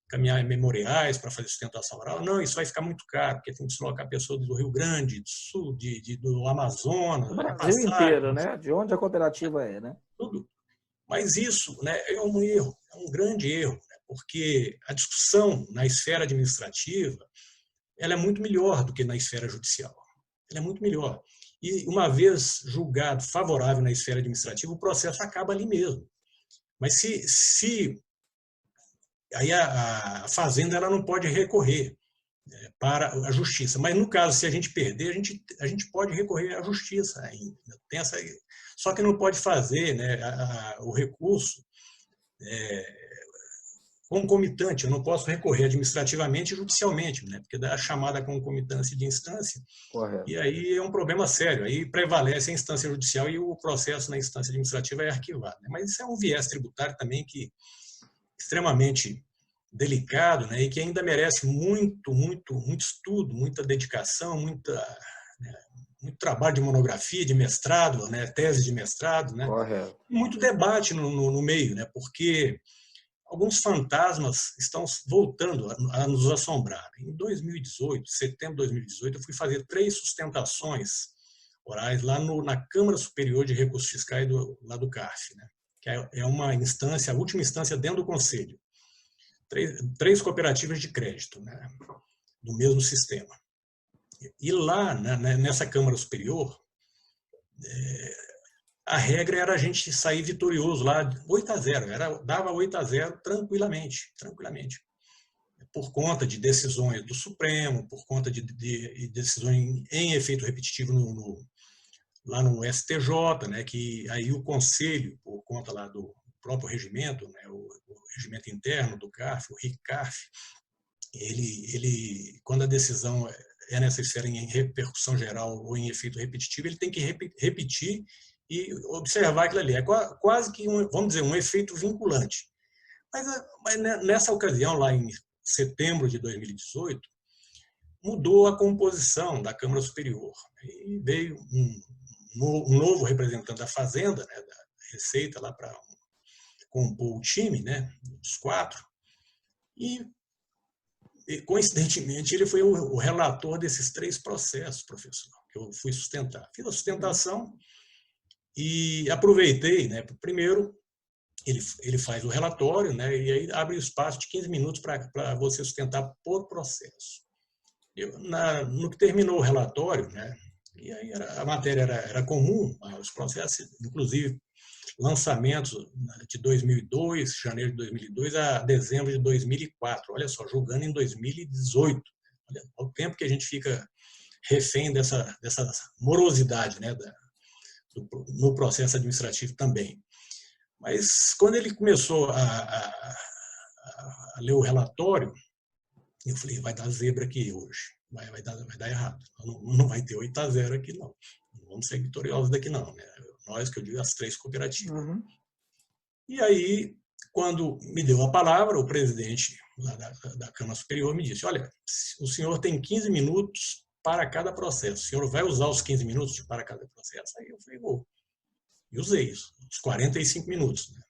Speaker 2: caminhar memoriais, para fazer sustentação oral. Não, isso vai ficar muito caro, porque tem que deslocar pessoas do Rio Grande, do Sul, do Amazonas.
Speaker 1: O Brasil inteiro, né? De onde a cooperativa é, né?
Speaker 2: Tudo. Mas isso, né, é um erro, é um grande erro, né, porque a discussão na esfera administrativa ela é muito melhor do que na esfera judicial. Ela é muito melhor. E, uma vez julgado favorável na esfera administrativa, o processo acaba ali mesmo. Mas aí a fazenda ela não pode recorrer, né, para a justiça. Mas, no caso, se a gente perder, a gente pode recorrer à justiça ainda. Tem só que não pode fazer, né, o recurso concomitante. Eu não posso recorrer administrativamente e judicialmente, né, porque dá a chamada concomitância de instância.
Speaker 1: Correto.
Speaker 2: E aí é um problema sério. Aí prevalece a instância judicial e o processo na instância administrativa é arquivado. Mas isso é um viés tributário também que extremamente delicado, né, e que ainda merece muito estudo, muita dedicação, muito trabalho de monografia, de mestrado, né, tese de mestrado, né, muito debate no meio, né, porque alguns fantasmas estão voltando a nos assombrar. Em 2018, setembro de 2018, eu fui fazer 3 sustentações orais lá na Câmara Superior de Recursos Fiscais lá do CARF, né, que é uma instância, a última instância dentro do Conselho. 3 cooperativas de crédito, né, do mesmo sistema. E lá, nessa Câmara Superior, a regra era a gente sair vitorioso lá, 8-0, dava 8-0 tranquilamente, por conta de decisões do Supremo, por conta de decisões em efeito repetitivo lá no STJ, né, que aí o Conselho, por conta lá do próprio regimento, né, o regimento interno do CARF, o RIC-CARF, ele, quando a decisão é nessa esfera em repercussão geral ou em efeito repetitivo, ele tem que repetir e observar aquilo ali. É quase que, vamos dizer, um efeito vinculante. Mas nessa ocasião, lá em setembro de 2018, mudou a composição da Câmara Superior. E veio um novo representante da Fazenda, né, da Receita, lá para compor o time, né, dos 4, e coincidentemente ele foi o relator desses 3 processos, professor, que eu fui sustentar. Fiz a sustentação e aproveitei, né, primeiro, ele faz o relatório, né, e aí abre o espaço de 15 minutos para você sustentar por processo. No que terminou o relatório, né, e aí a matéria era comum, os processos, inclusive lançamentos de 2002, janeiro de 2002 a dezembro de 2004. Olha só, julgando em 2018. Olha o tempo que a gente fica refém dessa morosidade, né, no processo administrativo também. Mas quando ele começou a ler o relatório, eu falei, vai dar zebra aqui hoje, vai dar errado. Não vai ter 8-0 aqui, não. Não vamos ser vitoriosos daqui, não. Né? Nós, que eu digo, as 3 cooperativas.
Speaker 1: Uhum.
Speaker 2: E aí, quando me deu a palavra, o presidente lá da Câmara Superior me disse, olha, o senhor tem 15 minutos para cada processo. O senhor vai usar os 15 minutos para cada processo? Aí eu falei, vou. E usei isso, os 45 minutos. Né?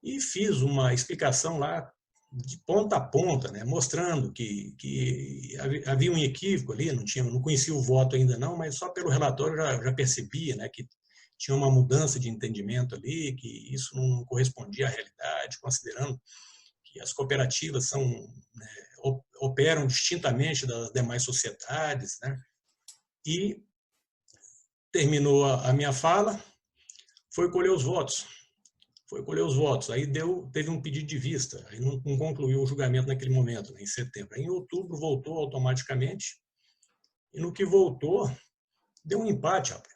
Speaker 2: E fiz uma explicação lá de ponta a ponta, né? Mostrando que havia um equívoco ali, não conhecia o voto ainda não, mas só pelo relatório já percebia, né, que tinha uma mudança de entendimento ali, que isso não correspondia à realidade, considerando que as cooperativas né, operam distintamente das demais sociedades. Né? E terminou a minha fala, foi colher os votos. Aí teve um pedido de vista, aí não concluiu o julgamento naquele momento, né, em setembro. Aí, em outubro voltou automaticamente, e no que voltou, deu um empate, rapaz.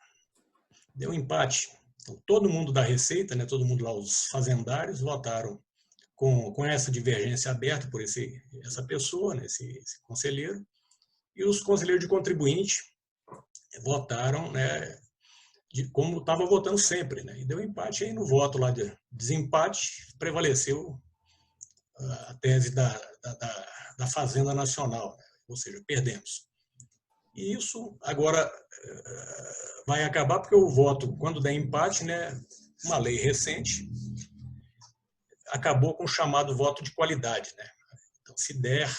Speaker 2: Deu um empate. Então, todo mundo da Receita, né, todo mundo lá, os fazendários, votaram com essa divergência aberta por essa pessoa, né, esse conselheiro, e os conselheiros de contribuinte votaram, né, como estava votando sempre, né? E deu empate aí no voto lá de desempate, prevaleceu a tese da Fazenda Nacional, né? Ou seja, perdemos. E isso agora vai acabar porque o voto, quando der empate, né, uma lei recente, acabou com o chamado voto de qualidade, né? Então, se der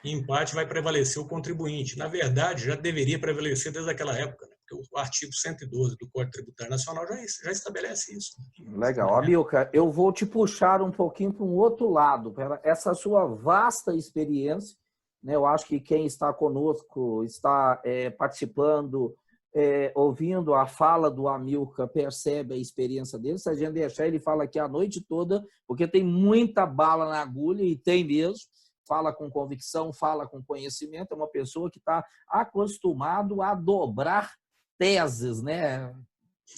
Speaker 2: empate, vai prevalecer o contribuinte. Na verdade, já deveria prevalecer desde aquela época, né? Porque o artigo 112 do Código Tributário Nacional já estabelece isso.
Speaker 1: Legal. Amilcar, eu vou te puxar um pouquinho para um outro lado, para essa sua vasta experiência. Né? Eu acho que quem está conosco, está participando, ouvindo a fala do Amilcar, percebe a experiência dele. Se a gente deixar, ele fala aqui a noite toda, porque tem muita bala na agulha, e tem mesmo. Fala com convicção, fala com conhecimento, é uma pessoa que está acostumado a dobrar teses, né?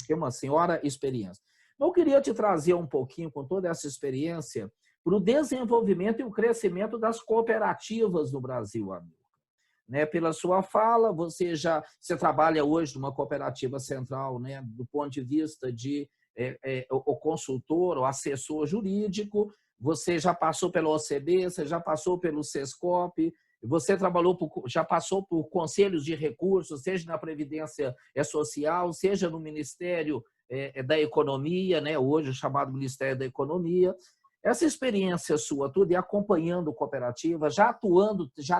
Speaker 1: Tem uma senhora experiência. Eu queria te trazer um pouquinho, com toda essa experiência, para o desenvolvimento e o crescimento das cooperativas no Brasil, amigo. Né? Pela sua fala, você trabalha hoje numa cooperativa central, né? Do ponto de vista de o consultor, o assessor jurídico. Você já passou pela OCB, você já passou pelo Sescop, você já passou por conselhos de recursos, seja na Previdência Social, seja no Ministério da Economia, né? Hoje o chamado Ministério da Economia. Essa experiência sua, tudo, e acompanhando cooperativa, já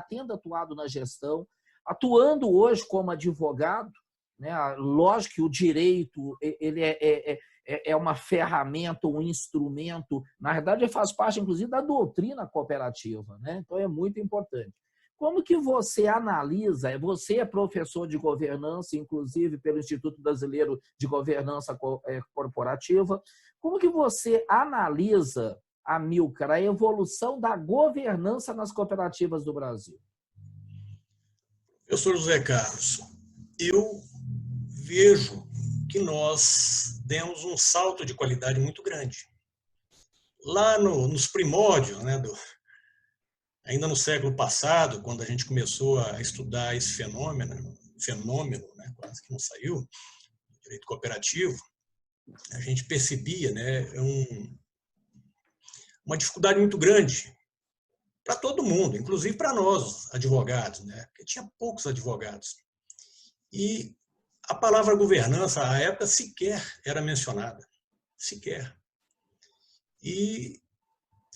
Speaker 1: tendo atuado na gestão, atuando hoje como advogado, né? Lógico que o direito ele é uma ferramenta, um instrumento, na verdade, ele faz parte, inclusive, da doutrina cooperativa, né? Então, é muito importante. Como que você analisa, você é professor de governança, inclusive pelo Instituto Brasileiro de Governança Corporativa, como que você analisa, Amilcar, a evolução da governança nas cooperativas do Brasil?
Speaker 2: Professor José Carlos, eu vejo que nós demos um salto de qualidade muito grande. Lá nos primórdios, né, ainda no século passado, quando a gente começou a estudar esse fenômeno, né, quase que não saiu, direito cooperativo, a gente percebia, né, uma dificuldade muito grande para todo mundo, inclusive para nós, advogados, né, porque tinha poucos advogados. E a palavra governança, à época, sequer era mencionada. Sequer. E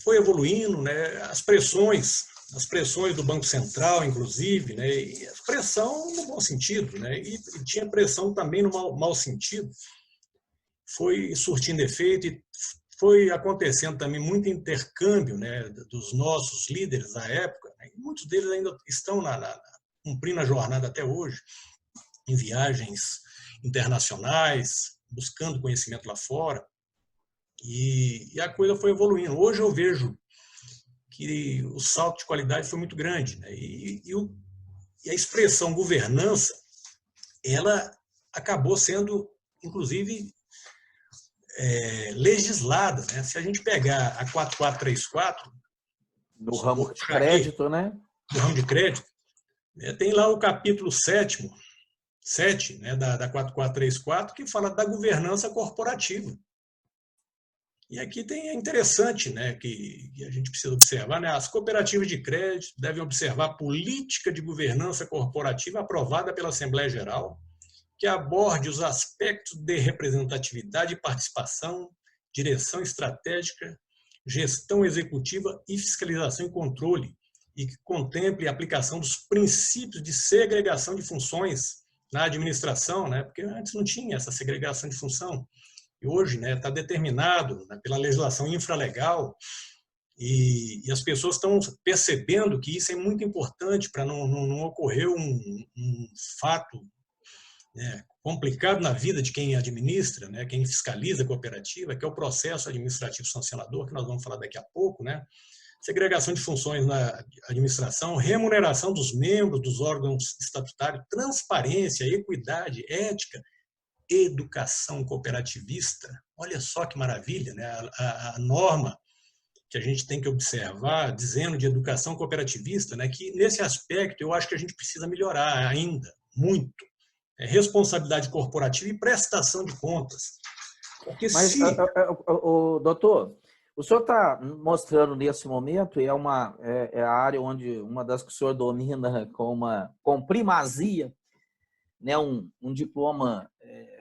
Speaker 2: foi evoluindo, né, as pressões do Banco Central, inclusive, né, e a pressão no bom sentido, né, e tinha pressão também no mau sentido. Foi surtindo efeito e foi acontecendo também muito intercâmbio, né, dos nossos líderes da época, né, e muitos deles ainda estão cumprindo a jornada até hoje, em viagens internacionais, buscando conhecimento lá fora, e a coisa foi evoluindo. Hoje eu vejo que o salto de qualidade foi muito grande, né, e a expressão governança, ela acabou sendo, inclusive, legislada, né? Se a gente pegar a 4434,
Speaker 1: no ramo de crédito, né?
Speaker 2: No ramo de crédito, tem lá o capítulo 7, né, da 4434, que fala da governança corporativa. E aqui é interessante, né, que a gente precisa observar, né, as cooperativas de crédito devem observar a política de governança corporativa aprovada pela Assembleia Geral, que aborde os aspectos de representatividade e participação, direção estratégica, gestão executiva e fiscalização e controle, e que contemple a aplicação dos princípios de segregação de funções na administração, né? Porque antes não tinha essa segregação de função, e hoje, né, está determinado, né, pela legislação infralegal, e as pessoas estão percebendo que isso é muito importante para não ocorrer um fato, né, complicado na vida de quem administra, né, quem fiscaliza a cooperativa, que é o processo administrativo sancionador, que nós vamos falar daqui a pouco, né? Segregação de funções na administração, remuneração dos membros dos órgãos estatutários, transparência, equidade, ética, educação cooperativista. Olha só que maravilha, né? A norma que a gente tem que observar, dizendo de educação cooperativista, né, que nesse aspecto eu acho que a gente precisa melhorar ainda, muito. Responsabilidade corporativa e prestação de contas.
Speaker 1: Porque mas, doutor, o senhor está mostrando nesse momento, é a área onde uma das que o senhor domina com primazia, né, um diploma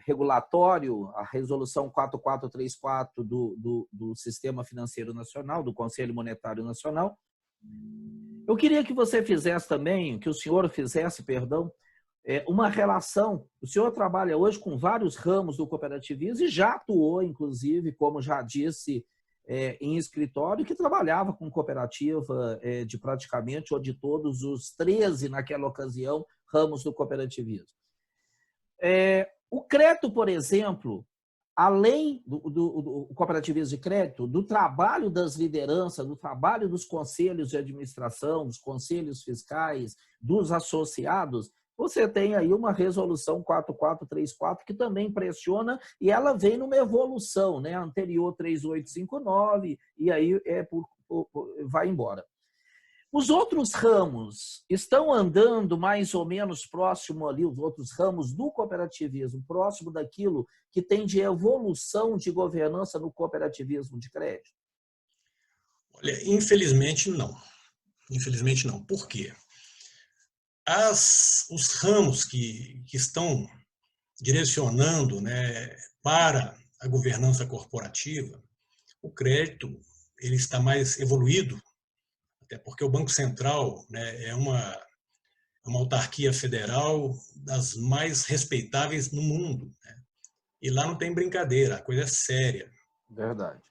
Speaker 1: regulatório, a resolução 4434 do Sistema Financeiro Nacional, do Conselho Monetário Nacional. Eu queria que você fizesse também, que o senhor fizesse, perdão, uma relação. O senhor trabalha hoje com vários ramos do cooperativismo e já atuou, inclusive, como já disse, em escritório, que trabalhava com cooperativa de praticamente ou de todos os 13, naquela ocasião, ramos do cooperativismo. O crédito, por exemplo, além do cooperativismo de crédito, do trabalho das lideranças, do trabalho dos conselhos de administração, dos conselhos fiscais, dos associados, você tem aí uma resolução 4434 que também pressiona, e ela vem numa evolução, né? Anterior 3859, e aí vai embora. Os outros ramos estão andando mais ou menos próximo ali, os outros ramos do cooperativismo, próximo daquilo que tem de evolução de governança no cooperativismo de crédito?
Speaker 2: Olha, infelizmente não. Infelizmente não. Por quê? Os ramos que estão direcionando, né, para a governança corporativa, o crédito ele está mais evoluído, até porque o Banco Central, né, é uma autarquia federal das mais respeitáveis no mundo, né? E lá não tem brincadeira, a coisa é séria.
Speaker 1: Verdade.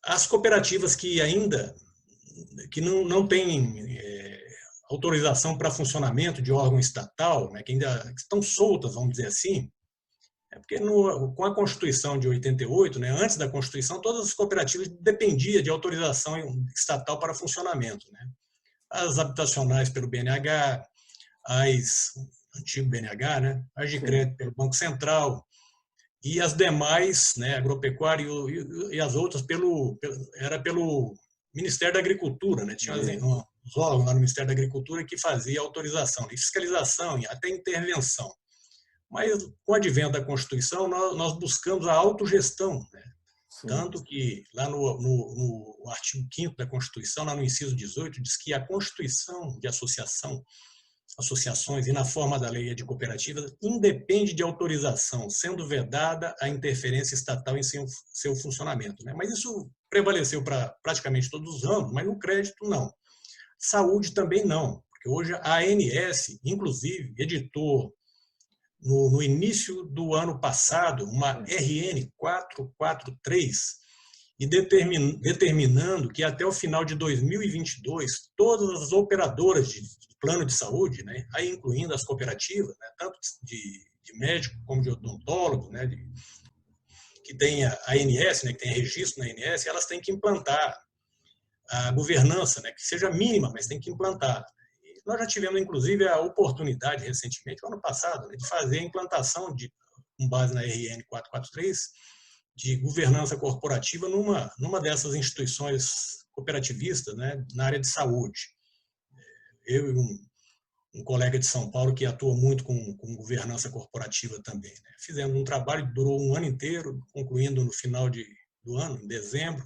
Speaker 2: As cooperativas que ainda não têm autorização para funcionamento de órgão estatal, né, que ainda estão soltas, vamos dizer assim, porque com a Constituição de 88, né, antes da Constituição, todas as cooperativas dependiam de autorização estatal para funcionamento, né? As habitacionais pelo BNH, antigo BNH, né, as de crédito pelo Banco Central, e as demais, né, agropecuária e as outras era pelo Ministério da Agricultura, né? Tinha os órgãos lá no Ministério da Agricultura que fazia autorização, e fiscalização e até intervenção. Mas, com o advento da Constituição, nós buscamos a autogestão, né? Tanto que, lá no artigo 5º da Constituição, lá no inciso 18, diz que a constituição de associações e na forma da lei de cooperativas independe de autorização, sendo vedada a interferência estatal em seu funcionamento, né? Mas isso prevaleceu para praticamente todos os ramos, mas no crédito não. Saúde também não, porque hoje a ANS, inclusive, editou no início do ano passado uma RN 443, e determinando que até o final de 2022, todas as operadoras de plano de saúde, né, aí incluindo as cooperativas, né, tanto de médico como de odontólogo, né, que tem a ANS, né, que tem registro na ANS, elas têm que implantar a governança, né, que seja mínima, mas tem que implantar. E nós já tivemos, inclusive, a oportunidade recentemente, no ano passado, né, de fazer a implantação, com base na RN 443, de governança corporativa numa dessas instituições cooperativistas, né, na área de saúde. Eu e um colega de São Paulo que atua muito com governança corporativa também, né? Fizemos um trabalho que durou um ano inteiro, concluindo no final do ano, em dezembro,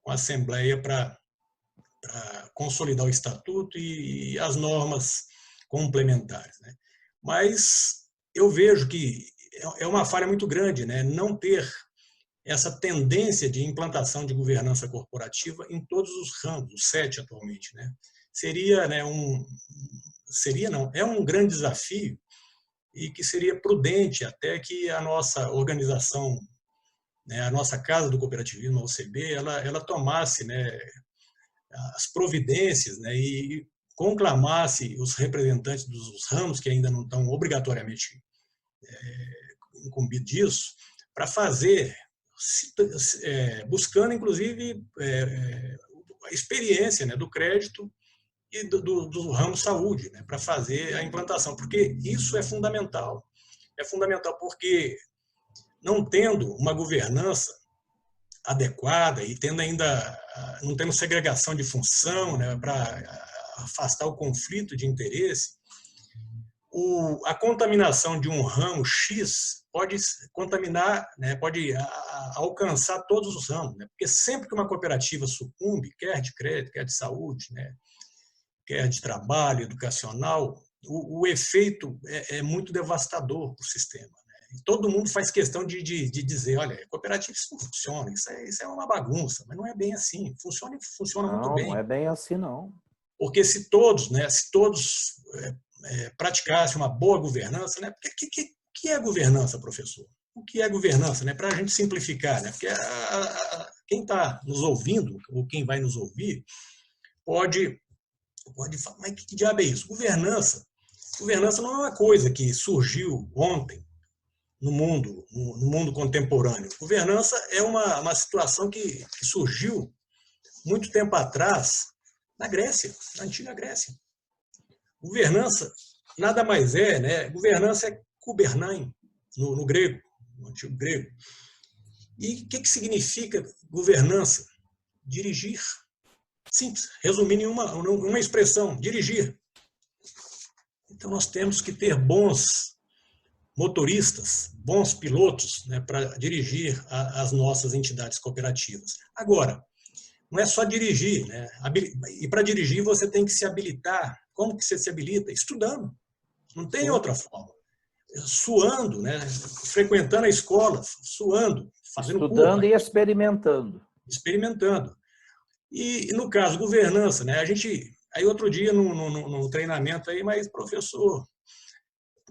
Speaker 2: com a assembleia para consolidar o estatuto e as normas complementares, né? Mas eu vejo que é uma falha muito grande, né, não ter essa tendência de implantação de governança corporativa em todos os ramos, os 7 atualmente, né? Seria, né, é um grande desafio e que seria prudente até que a nossa organização, né, a nossa Casa do Cooperativismo, a OCB, ela tomasse, né, as providências, né, e conclamasse os representantes dos ramos que ainda não estão obrigatoriamente incumbidos disso, para fazer, buscando inclusive a experiência, né, do crédito e do ramo saúde, né, para fazer a implantação, porque isso é fundamental. É fundamental porque, não tendo uma governança adequada e não tendo segregação de função, né, para afastar o conflito de interesse, a contaminação de um ramo X pode contaminar, né, pode alcançar todos os ramos, né, porque sempre que uma cooperativa sucumbe, quer de crédito, quer de saúde, né, quer de trabalho, educacional, o efeito é muito devastador para o sistema. Né? E todo mundo faz questão de dizer, olha, cooperativa isso não funciona, isso é uma bagunça, mas não é bem assim, funciona muito bem.
Speaker 1: Não é bem assim, não.
Speaker 2: Porque se todos praticassem uma boa governança, né? Porque que é governança, professor? O que é governança? Né? Para a gente simplificar, né? Porque quem está nos ouvindo, ou quem vai nos ouvir, pode falar, mas que diabo é isso? Governança não é uma coisa que surgiu ontem no mundo contemporâneo. Governança é uma situação que surgiu muito tempo atrás na Grécia, na antiga Grécia. Governança nada mais é, né? Governança é kubernein, no grego, no antigo grego. E o que significa governança? Dirigir. Simples, resumindo em uma expressão, dirigir. Então, nós temos que ter bons motoristas, bons pilotos, né, para dirigir as nossas entidades cooperativas. Agora, não é só dirigir, né? E para dirigir você tem que se habilitar. Como que você se habilita? Estudando. Não tem outra forma. Suando, né? Frequentando a escola, suando, fazendo
Speaker 1: estudando
Speaker 2: curva,
Speaker 1: e experimentando.
Speaker 2: Experimentando. E no caso, governança, né? Aí outro dia no treinamento aí, mas professor,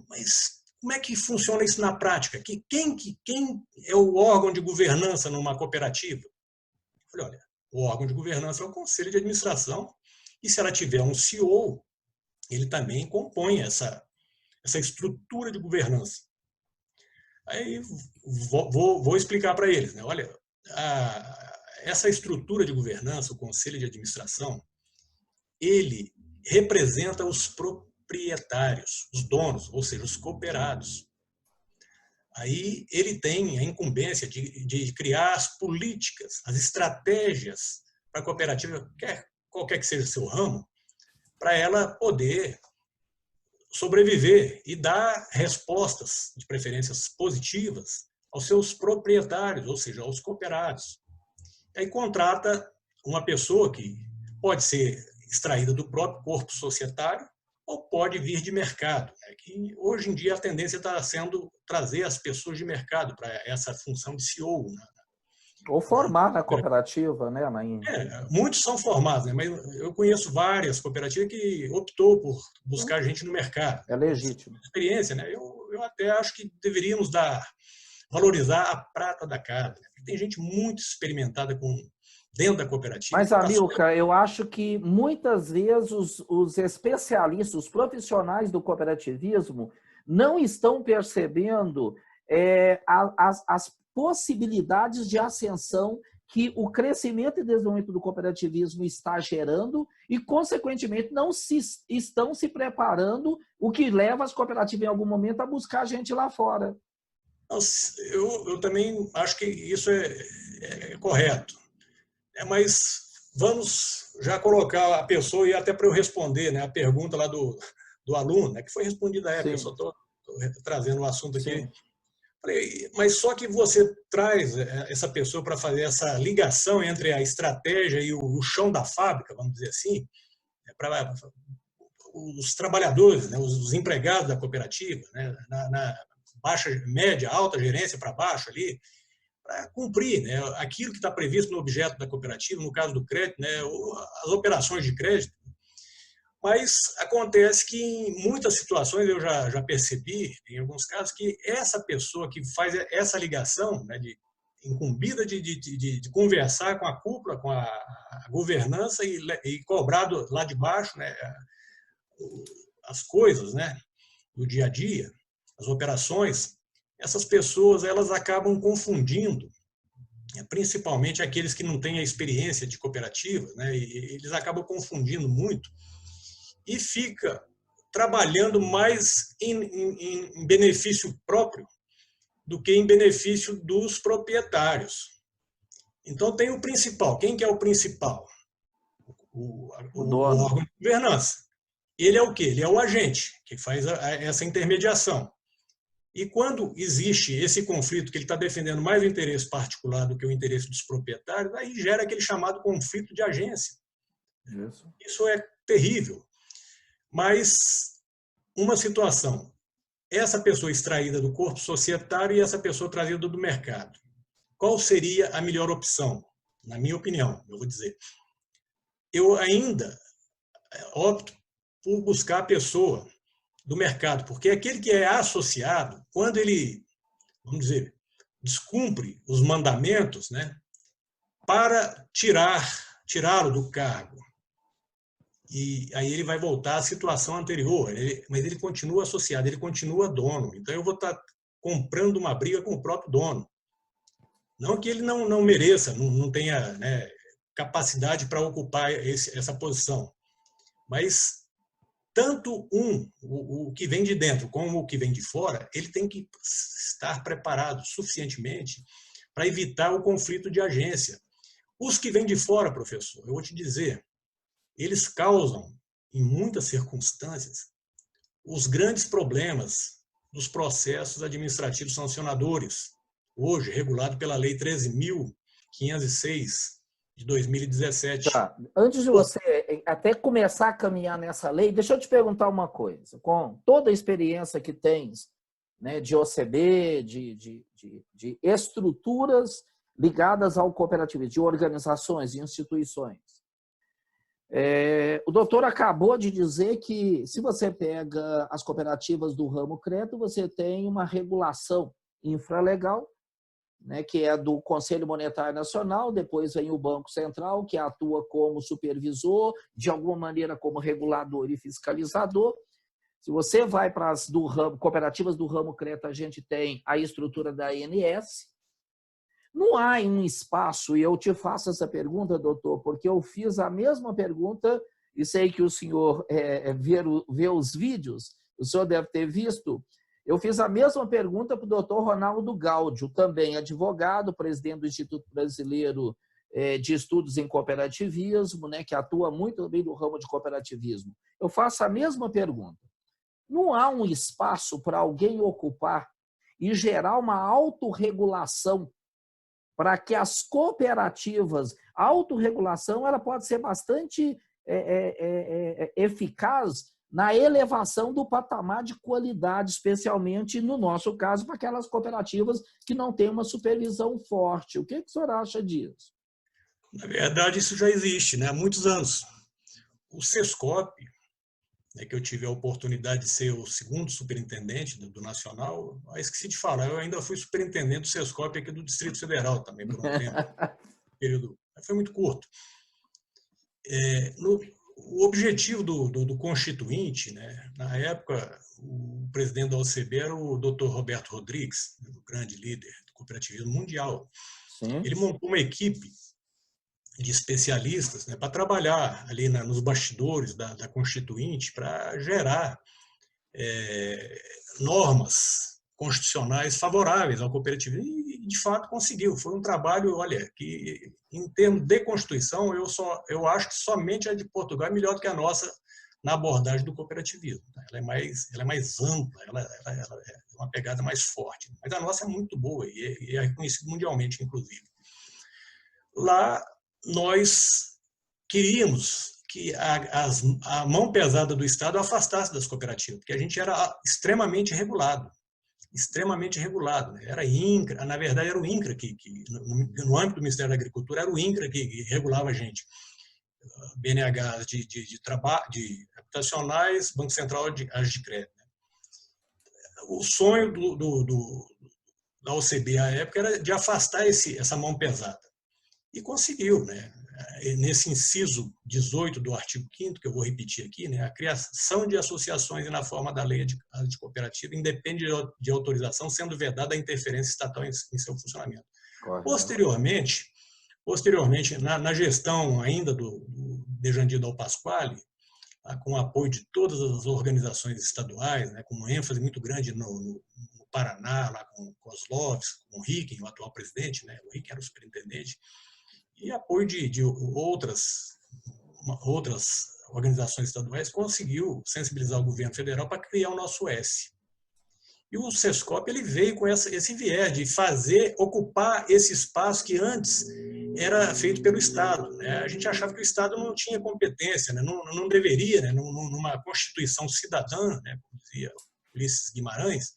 Speaker 2: mas como é que funciona isso na prática? Quem é o órgão de governança numa cooperativa? Eu falei, olha, o órgão de governança é o conselho de administração e se ela tiver um CEO, ele também compõe essa estrutura de governança. Aí vou explicar para eles, né? Olha, essa estrutura de governança, o conselho de administração, ele representa os proprietários, os donos, ou seja, os cooperados. Aí ele tem a incumbência de criar as políticas, as estratégias para a cooperativa, qualquer que seja o seu ramo, para ela poder sobreviver e dar respostas, de preferências positivas, aos seus proprietários, ou seja, aos cooperados. Aí contrata uma pessoa que pode ser extraída do próprio corpo societário ou pode vir de mercado. Né? Que hoje em dia a tendência está sendo trazer as pessoas de mercado para essa função de CEO. Né?
Speaker 1: Ou formar na cooperativa, né?
Speaker 2: Muitos são formados, né? Mas eu conheço várias cooperativas que optou por buscar gente no mercado.
Speaker 1: É legítimo.
Speaker 2: Experiência, né? Eu até acho que deveríamos dar valorizar a prata da casa. Tem gente muito experimentada dentro da cooperativa.
Speaker 1: Mas, Amilcar, eu acho que muitas vezes os especialistas, os profissionais do cooperativismo não estão percebendo as possibilidades de ascensão que o crescimento e desenvolvimento do cooperativismo está gerando e, consequentemente, não estão se preparando, o que leva as cooperativas, em algum momento, a buscar gente lá fora.
Speaker 2: Eu também acho que isso é correto. Mas vamos já colocar a pessoa, e até para eu responder, né, a pergunta lá do aluno, né, que foi respondida à época, eu só estou trazendo o assunto aqui.
Speaker 1: Sim.
Speaker 2: Mas só que você traz essa pessoa para fazer essa ligação entre a estratégia e o chão da fábrica, vamos dizer assim, para os trabalhadores, né, os empregados da cooperativa, né, na baixa, média, alta gerência para baixo ali, para cumprir, né, aquilo que está previsto no objeto da cooperativa, no caso do crédito, né, as operações de crédito. Mas acontece que em muitas situações eu já percebi, em alguns casos, que essa pessoa que faz essa ligação, né, incumbida de conversar com a cúpula, com a governança e cobrar lá de baixo, né, as coisas, né, do dia a dia, as operações, essas pessoas elas acabam confundindo, principalmente aqueles que não têm a experiência de cooperativa, né, e eles acabam confundindo muito e fica trabalhando mais em benefício próprio do que em benefício dos proprietários. Então, tem o principal. Quem que é o principal? O órgão de governança. Ele é o quê? Ele é o agente que faz essa intermediação. E quando existe esse conflito, que ele está defendendo mais o interesse particular do que o interesse dos proprietários, aí gera aquele chamado conflito de agência. Isso é terrível. Mas uma situação, essa pessoa extraída do corpo societário e essa pessoa trazida do mercado, qual seria a melhor opção? Na minha opinião, eu vou dizer. Eu ainda opto por buscar a pessoa do mercado, porque aquele que é associado, quando ele, vamos dizer, descumpre os mandamentos, né, para tirá-lo do cargo, e aí ele vai voltar à situação anterior, mas ele continua associado, ele continua dono. Então eu vou estar comprando uma briga com o próprio dono. Não que ele não mereça, não tenha, né, capacidade para ocupar essa posição, mas tanto o que vem de dentro como o que vem de fora, ele tem que estar preparado suficientemente para evitar o conflito de agência. Os que vêm de fora, professor, eu vou te dizer, eles causam, em muitas circunstâncias, os grandes problemas dos processos administrativos sancionadores, hoje regulado pela Lei 13.506, de 2017.
Speaker 1: Tá. Antes de você até começar a caminhar nessa lei, deixa eu te perguntar uma coisa. Com toda a experiência que tens, né, de OCB, de estruturas ligadas ao cooperativismo, de organizações e instituições, o doutor acabou de dizer que, se você pega as cooperativas do ramo crédito, você tem uma regulação infralegal, né, que é do Conselho Monetário Nacional, depois vem o Banco Central, que atua como supervisor, de alguma maneira como regulador e fiscalizador. Se você vai para as cooperativas do ramo crédito, a gente tem a estrutura da ANS. Não há um espaço, e eu te faço essa pergunta, doutor, porque eu fiz a mesma pergunta, e sei que o senhor vê os vídeos, o senhor deve ter visto. Eu fiz a mesma pergunta para o doutor Ronaldo Gáudio, também advogado, presidente do Instituto Brasileiro de Estudos em Cooperativismo, né, que atua muito bem no ramo de cooperativismo. Eu faço a mesma pergunta. Não há um espaço para alguém ocupar e gerar uma autorregulação para que as cooperativas, a autorregulação ela pode ser bastante eficaz na elevação do patamar de qualidade, especialmente, no nosso caso, para aquelas cooperativas que não têm uma supervisão forte. O que o senhor acha disso?
Speaker 2: Na verdade, isso já existe, né, há muitos anos. O Sescop, né, que eu tive a oportunidade de ser o segundo superintendente do Nacional. Esqueci de falar, eu ainda fui superintendente do Sescop aqui do Distrito Federal também, por um tempo, período, foi muito curto. O objetivo do Constituinte, né, na época, o presidente da OCB era o Dr. Roberto Rodrigues, o grande líder do cooperativismo mundial.
Speaker 1: Sim.
Speaker 2: Ele montou uma equipe de especialistas, né, para trabalhar ali nos bastidores da Constituinte para gerar normas constitucionais favoráveis ao cooperativismo e, de fato, conseguiu. Foi um trabalho, olha, que em termos de Constituição, eu acho que somente a de Portugal é melhor do que a nossa na abordagem do cooperativismo. Ela é mais ampla, ela é uma pegada mais forte. Mas a nossa é muito boa e é reconhecida mundialmente, inclusive. Lá, nós queríamos que a mão pesada do Estado afastasse das cooperativas, porque a gente era extremamente regulado. Né? Era INCRA, na verdade era o INCRA no âmbito do Ministério da Agricultura, era o INCRA que regulava a gente. BNH de habitacionais, Banco Central de crédito. O sonho da OCB à época era de afastar essa mão pesada. E conseguiu, né? Nesse inciso 18 do artigo 5º, que eu vou repetir aqui, né? A criação de associações na forma da lei de cooperativa independe de autorização, sendo vedada a interferência estatal em seu funcionamento. Correto. Posteriormente, na gestão ainda do Dejandir Dal Pasquale, com o apoio de todas as organizações estaduais, né, com uma ênfase muito grande no Paraná, lá com Kozlovski, com o Ricken, o atual presidente, né? O Ricken era o superintendente, e apoio de outras organizações estaduais, conseguiu sensibilizar o governo federal para criar o nosso S. E o Sescop ele veio com esse viés de ocupar esse espaço que antes era feito pelo Estado, né? A gente achava que o Estado não tinha competência, né? Não deveria, né? Numa Constituição cidadã, né? Como dizia Ulisses Guimarães,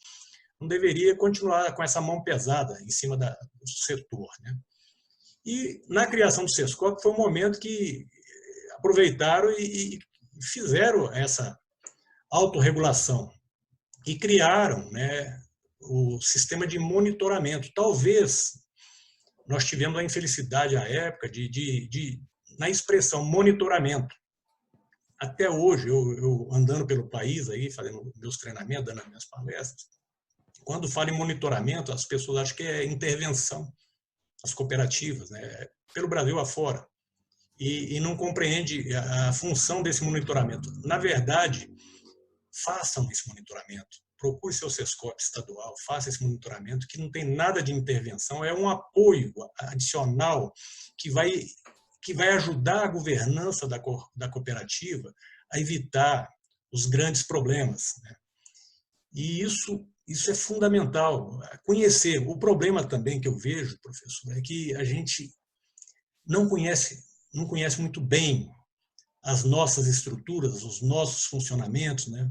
Speaker 2: não deveria continuar com essa mão pesada em cima do setor, né? E na criação do Sescop foi um momento que aproveitaram e fizeram essa autorregulação e criaram, né, o sistema de monitoramento. Talvez nós tivemos a infelicidade à época na expressão monitoramento. Até hoje, eu andando pelo país, aí, fazendo meus treinamentos, dando as minhas palestras, quando falo em monitoramento, as pessoas acham que é intervenção, as cooperativas, né, pelo Brasil afora, e não compreende a função desse monitoramento. Na verdade, façam esse monitoramento. Procure seu Sescop estadual, faça esse monitoramento, que não tem nada de intervenção, é um apoio adicional que vai ajudar a governança da cooperativa a evitar os grandes problemas, né? E isso é fundamental. Conhecer. O problema também que eu vejo, professor, é que a gente não conhece muito bem as nossas estruturas, os nossos funcionamentos, né?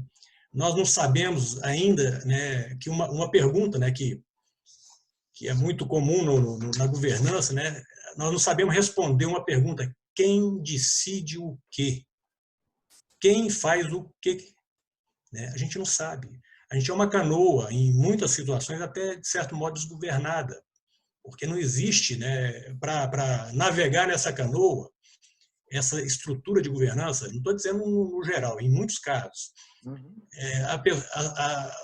Speaker 2: Nós não sabemos ainda, né, que uma pergunta, né, que é muito comum na governança, né, nós não sabemos responder uma pergunta: quem decide o quê? Quem faz o quê? Né? A gente não sabe. A gente é uma canoa, em muitas situações, até de certo modo desgovernada, porque não existe, né, para navegar nessa canoa, essa estrutura de governança, não estou dizendo no geral, em muitos casos,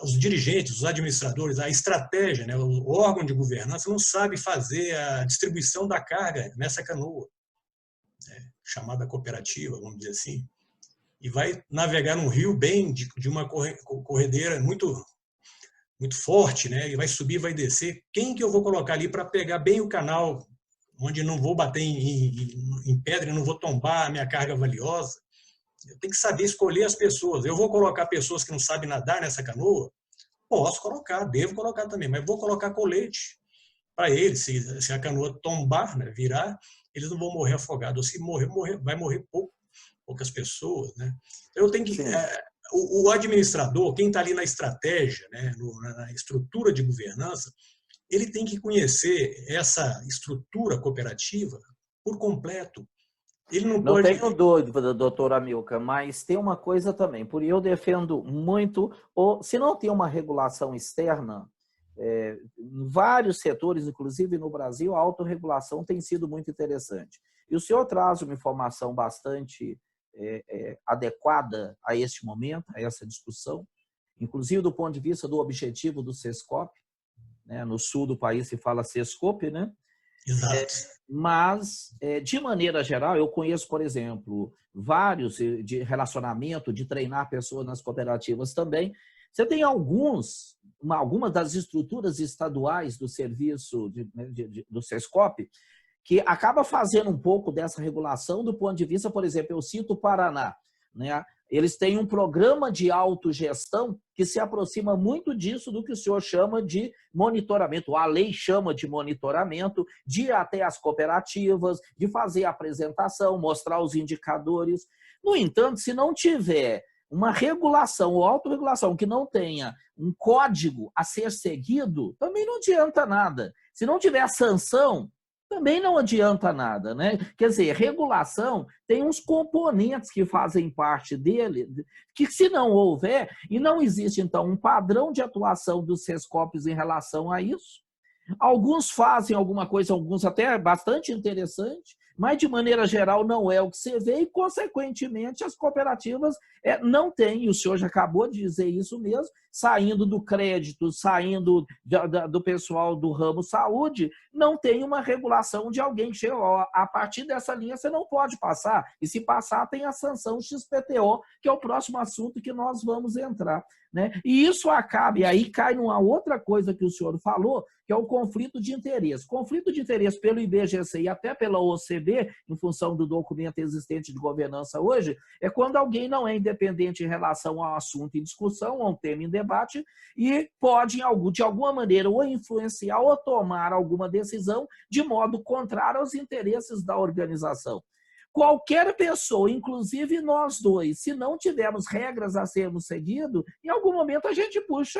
Speaker 2: os dirigentes, os administradores, a estratégia, né, o órgão de governança não sabe fazer a distribuição da carga nessa canoa, né, chamada cooperativa, vamos dizer assim, e vai navegar num rio bem de uma corredeira muito forte, né, e vai subir, vai descer. Quem que eu vou colocar ali para pegar bem o canal, onde não vou bater em pedra, não vou tombar a minha carga valiosa? Eu tenho que saber escolher as pessoas. Eu vou colocar pessoas que não sabem nadar nessa canoa? Posso colocar, devo colocar também, mas vou colocar colete para eles. Se a canoa tombar, né, virar, eles não vão morrer afogados. Ou se morrer, vai morrer poucas pessoas, né? Eu tenho que... O administrador, quem está ali na estratégia, né, na estrutura de governança, ele tem que conhecer essa estrutura cooperativa por completo, Ele não
Speaker 1: Não
Speaker 2: pode...
Speaker 1: tenho dúvida, doutor Amilcar, mas tem uma coisa também, por eu defendo muito, ou se não tem uma regulação externa, em vários setores, inclusive no Brasil, a autorregulação tem sido muito interessante. E o senhor traz uma informação bastante adequada a este momento, a essa discussão, inclusive do ponto de vista do objetivo do SESCOP, né? No sul do país se fala SESCOP, né?
Speaker 2: Exato.
Speaker 1: Mas, de maneira geral, eu conheço, por exemplo, vários de relacionamento, de treinar pessoas nas cooperativas também. Você tem algumas das estruturas estaduais do serviço do SESCOP que acaba fazendo um pouco dessa regulação do ponto de vista, por exemplo, eu cito o Paraná, né? Eles têm um programa de autogestão que se aproxima muito disso do que o senhor chama de monitoramento. A lei chama de monitoramento, de ir até as cooperativas, de fazer a apresentação, mostrar os indicadores. No entanto, se não tiver uma regulação ou autorregulação que não tenha um código a ser seguido, também não adianta nada. Se não tiver sanção, também não adianta nada, né? Quer dizer, regulação tem uns componentes que fazem parte dele, que se não houver, e não existe, então, um padrão de atuação dos SESCOPs em relação a isso. Alguns fazem alguma coisa, alguns até bastante interessante, mas de maneira geral não é o que você vê e, consequentemente, as cooperativas não têm, e o senhor já acabou de dizer isso mesmo, saindo do crédito, saindo do pessoal do ramo saúde, não tem uma regulação de alguém que chega, ó, a partir dessa linha você não pode passar, e se passar tem a sanção XPTO, que é o próximo assunto que nós vamos entrar, né? E isso acaba, e aí cai numa outra coisa que o senhor falou, que é o conflito de interesse. Conflito de interesse pelo IBGC e até pela OCB, em função do documento existente de governança hoje, é quando alguém não é independente em relação ao assunto em discussão, a um tema em debate, e pode, de alguma maneira, ou influenciar ou tomar alguma decisão de modo contrário aos interesses da organização. Qualquer pessoa, inclusive nós dois, se não tivermos regras a sermos seguidos, em algum momento a gente puxa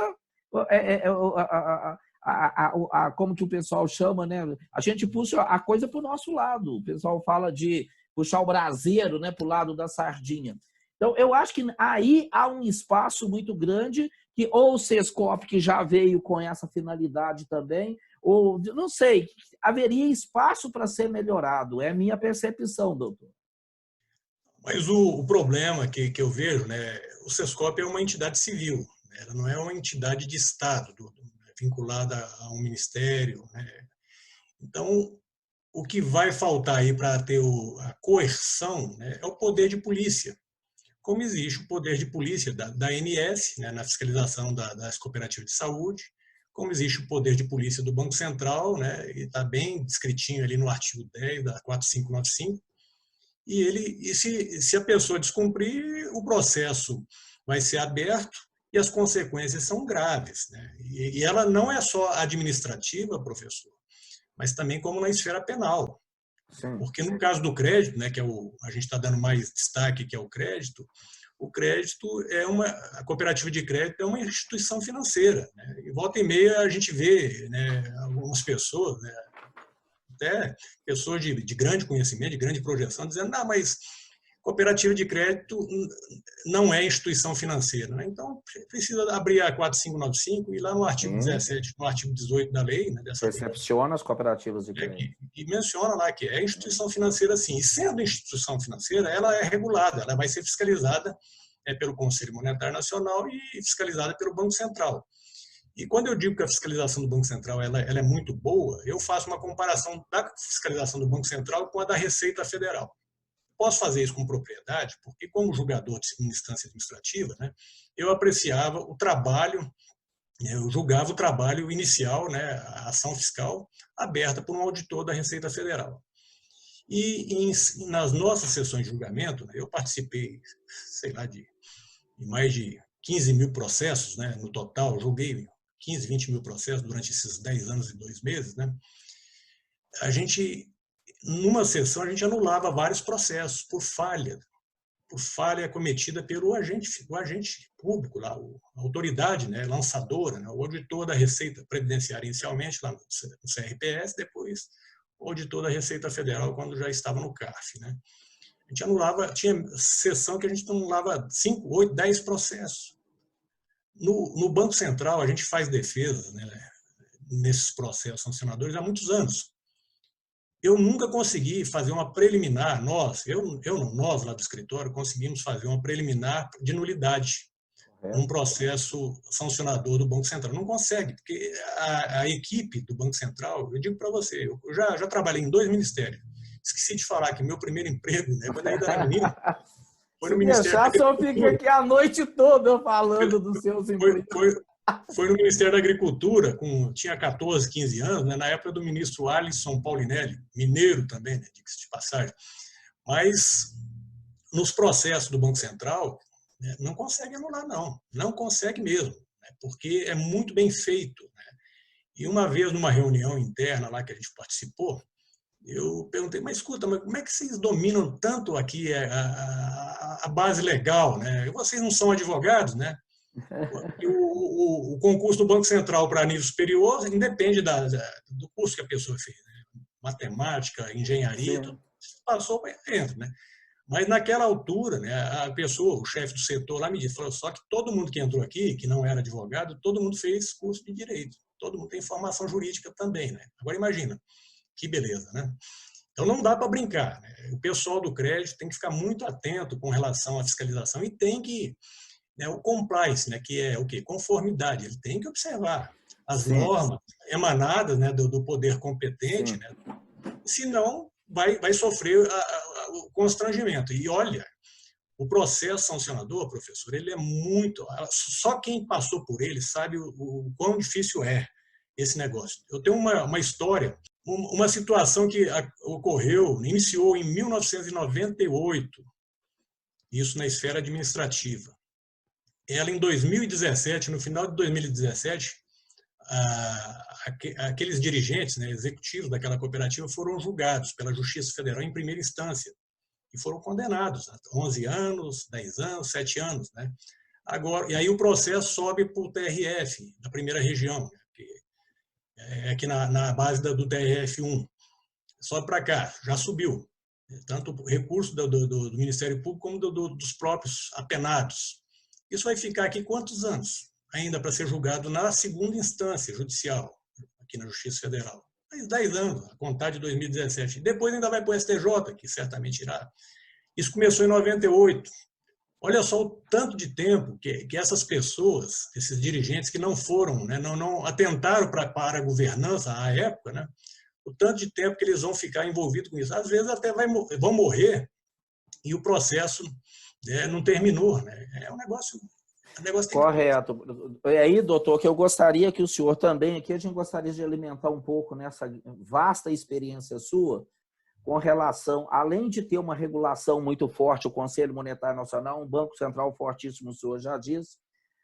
Speaker 1: como que o pessoal chama, né? A gente puxa a coisa para o nosso lado. O pessoal fala de puxar o braseiro, né, para o lado da sardinha. Então, eu acho que aí há um espaço muito grande que ou o SESCOP, que já veio com essa finalidade também, ou, não sei, haveria espaço para ser melhorado. É a minha percepção, doutor.
Speaker 2: Mas o problema que eu vejo, né, o SESCOP é uma entidade civil, né, ela não é uma entidade de Estado, vinculada a um ministério, né? Então, o que vai faltar aí para ter a coerção, né, é o poder de polícia, como existe o poder de polícia da ANS, né, na fiscalização das cooperativas de saúde, como existe o poder de polícia do Banco Central, né, e está bem descritinho ali no artigo 10 da 4595, e se a pessoa descumprir, o processo vai ser aberto e as consequências são graves, né? E ela não é só administrativa, professor, mas também como na esfera penal.
Speaker 1: Sim.
Speaker 2: Porque no caso do crédito, né, que a gente está dando mais destaque, que é o crédito a cooperativa de crédito é uma instituição financeira, né? E volta e meia a gente vê, né, algumas pessoas, né, até pessoas de grande conhecimento, de grande projeção, dizendo, não, mas cooperativa de crédito não é instituição financeira, né? Então, precisa abrir a 4595 e ir lá no artigo 17, no artigo 18 da lei, né, dessa
Speaker 1: Percepciona
Speaker 2: lei,
Speaker 1: as cooperativas de crédito.
Speaker 2: e menciona lá que é instituição financeira, sim. E sendo instituição financeira, ela é regulada, ela vai ser fiscalizada pelo Conselho Monetário Nacional e fiscalizada pelo Banco Central. E quando eu digo que a fiscalização do Banco Central ela é muito boa, eu faço uma comparação da fiscalização do Banco Central com a da Receita Federal. Posso fazer isso com propriedade, porque como julgador de segunda instância administrativa, né, eu apreciava o trabalho, eu julgava o trabalho inicial, né, a ação fiscal aberta por um auditor da Receita Federal. E nas nossas sessões de julgamento, né, eu participei, sei lá, de mais de 15 mil processos, né, no total, julguei 15, 20 mil processos durante esses 10 anos e 2 meses, né? Numa sessão, a gente anulava vários processos por falha cometida pelo agente público, lá, a autoridade, né, lançadora, né, o auditor da Receita Previdenciária inicialmente, lá no CRPS, depois o auditor da Receita Federal, quando já estava no CARF, né? gente anulava, tinha sessão que a gente anulava 5, 8, 10 processos. No Banco Central, a gente faz defesa, né, nesses processos sancionadores há muitos anos. Eu nunca consegui fazer uma preliminar, nós lá do escritório, conseguimos fazer uma preliminar de nulidade num processo sancionador do Banco Central. Não consegue, porque a equipe do Banco Central, eu digo para você, eu já trabalhei em 2 ministérios. Esqueci de falar que meu primeiro emprego, né, quando eu ainda era menino, foi
Speaker 1: Se
Speaker 2: no Ministério da
Speaker 1: deixar, só fica
Speaker 2: Agricultura.
Speaker 1: aqui a noite toda falando dos seus empregos.
Speaker 2: Foi no Ministério da Agricultura, tinha 14, 15 anos, né, na época do ministro Alisson Paulinelli, mineiro também, né, diga-se de passagem. Mas nos processos do Banco Central, né, não consegue anular, não consegue mesmo, né, porque é muito bem feito. Né? E uma vez, numa reunião interna lá que a gente participou, eu perguntei, mas escuta, mas como é que vocês dominam tanto aqui a base legal? Né? E vocês não são advogados, né? E o concurso do Banco Central para nível superior independe do curso que a pessoa fez. Né? Matemática, engenharia, tudo passou para dentro. Né? Mas naquela altura, né, a pessoa, o chefe do setor lá me disse, falou, só que todo mundo que entrou aqui, que não era advogado, todo mundo fez curso de direito. Todo mundo tem formação jurídica também. Né? Agora imagina, que beleza, né? Então não dá para brincar. Né? O pessoal do crédito tem que ficar muito atento com relação à fiscalização e tem que, né, o compliance, né, que é o quê? Conformidade. Ele tem que observar as normas emanadas, né, do poder competente, né? Senão vai sofrer o constrangimento. E olha, o processo sancionador, professor, ele é muito... Só quem passou por ele sabe o quão difícil é esse negócio. Eu tenho uma história, uma situação que ocorreu, iniciou em 1998, isso na esfera administrativa. Ela, em 2017, no final de 2017, aqueles dirigentes, né, executivos daquela cooperativa foram julgados pela Justiça Federal em primeira instância e foram condenados a 11 anos, 10 anos, 7 anos. Né? Agora, e aí o processo sobe para o TRF, da primeira região, né, que é aqui na base do TRF1. Sobe para cá, já subiu. Tanto o recurso do Ministério Público como dos próprios apenados. Isso vai ficar aqui quantos anos? Ainda para ser julgado na segunda instância judicial, aqui na Justiça Federal. 10 anos, a contar de 2017. Depois ainda vai para o STJ, que certamente irá. Isso começou em 98. Olha só o tanto de tempo que essas pessoas, esses dirigentes que não foram, né, não atentaram para a governança à época, né, o tanto de tempo que eles vão ficar envolvidos com isso. Às vezes até vão morrer e o processo, né, não terminou. Né? É um negócio...
Speaker 1: Correto. E aí, doutor, que eu gostaria que o senhor também, aqui a gente gostaria de alimentar um pouco nessa vasta experiência sua, com relação, além de ter uma regulação muito forte, o Conselho Monetário Nacional, um Banco Central fortíssimo, o senhor já disse,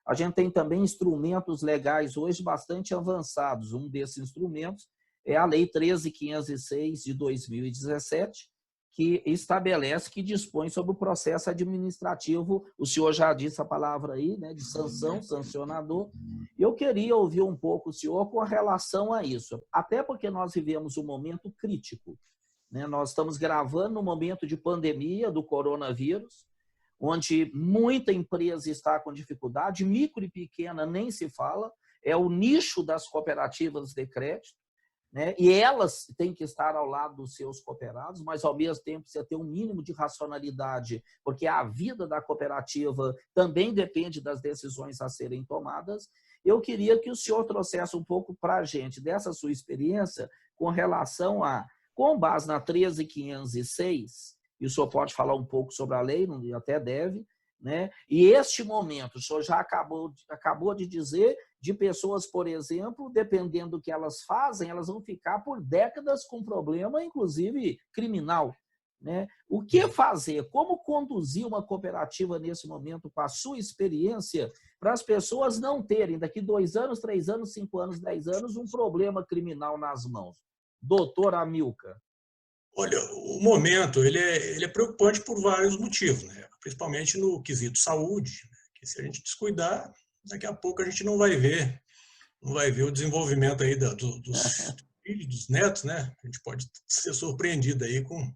Speaker 1: a gente tem também instrumentos legais hoje bastante avançados. Um desses instrumentos é a Lei 13.506 de 2017, que estabelece, que dispõe sobre o processo administrativo, o senhor já disse a palavra aí, né, de sanção, sancionador. Eu queria ouvir um pouco o senhor com relação a isso, até porque nós vivemos um momento crítico. Né? Nós estamos gravando no momento de pandemia do coronavírus, onde muita empresa está com dificuldade, micro e pequena nem se fala, é o nicho das cooperativas de crédito, né? E elas têm que estar ao lado dos seus cooperados, mas ao mesmo tempo precisa ter um mínimo de racionalidade, porque a vida da cooperativa também depende das decisões a serem tomadas. Eu queria que o senhor trouxesse um pouco para a gente dessa sua experiência com relação a, com base na 13.506, e o senhor pode falar um pouco sobre a lei, até deve, né? E este momento, o senhor já acabou de dizer, de pessoas, por exemplo, dependendo do que elas fazem, elas vão ficar por décadas com problema, inclusive criminal. Né? O que fazer? Como conduzir uma cooperativa nesse momento, com a sua experiência, para as pessoas não terem, daqui 2 anos, 3 anos, 5 anos, 10 anos, um problema criminal nas mãos? Doutor Amilcar.
Speaker 2: Olha, o momento ele é preocupante por vários motivos, né? Principalmente no quesito saúde, né? Que se a gente descuidar, daqui a pouco a gente não vai ver o desenvolvimento aí dos filhos, dos netos, né? A gente pode ser surpreendido aí com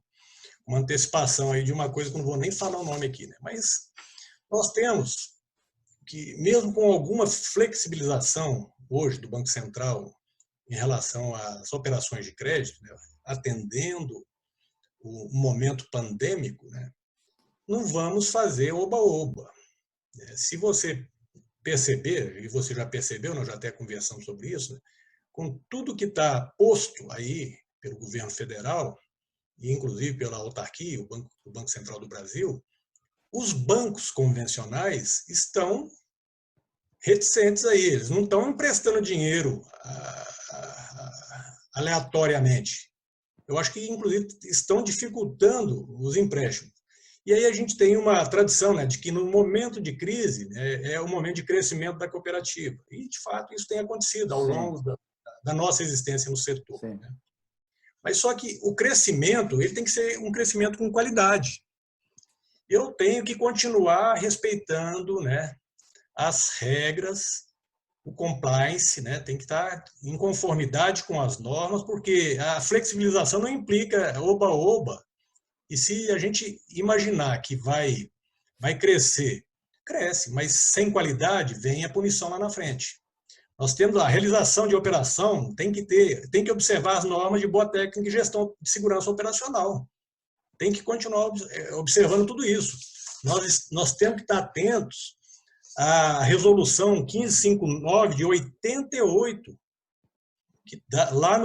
Speaker 2: uma antecipação aí de uma coisa que eu não vou nem falar o nome aqui, né? Mas nós temos que, mesmo com alguma flexibilização hoje do Banco Central em relação às operações de crédito, né, atendendo o momento pandêmico, né, não vamos fazer oba-oba. Se você perceber, e você já percebeu, nós já até conversamos sobre isso, né, com tudo que está posto aí pelo governo federal, e inclusive pela autarquia, o Banco Central do Brasil, os bancos convencionais estão reticentes a eles, não estão emprestando dinheiro aleatoriamente. Eu acho que, inclusive, estão dificultando os empréstimos. E aí a gente tem uma tradição, né, de que no momento de crise, né, é o momento de crescimento da cooperativa. E, de fato, isso tem acontecido ao longo da nossa existência no setor. Né? Mas só que o crescimento ele tem que ser um crescimento com qualidade. Eu tenho que continuar respeitando, né, as regras, o compliance, né, tem que estar em conformidade com as normas, porque a flexibilização não implica oba-oba. E se a gente imaginar que vai crescer, cresce, mas sem qualidade vem a punição lá na frente. Nós temos a realização de operação, tem que observar as normas de boa técnica e gestão de segurança operacional. Tem que continuar observando tudo isso. Nós temos que estar atentos à resolução 1559 de 88, que lá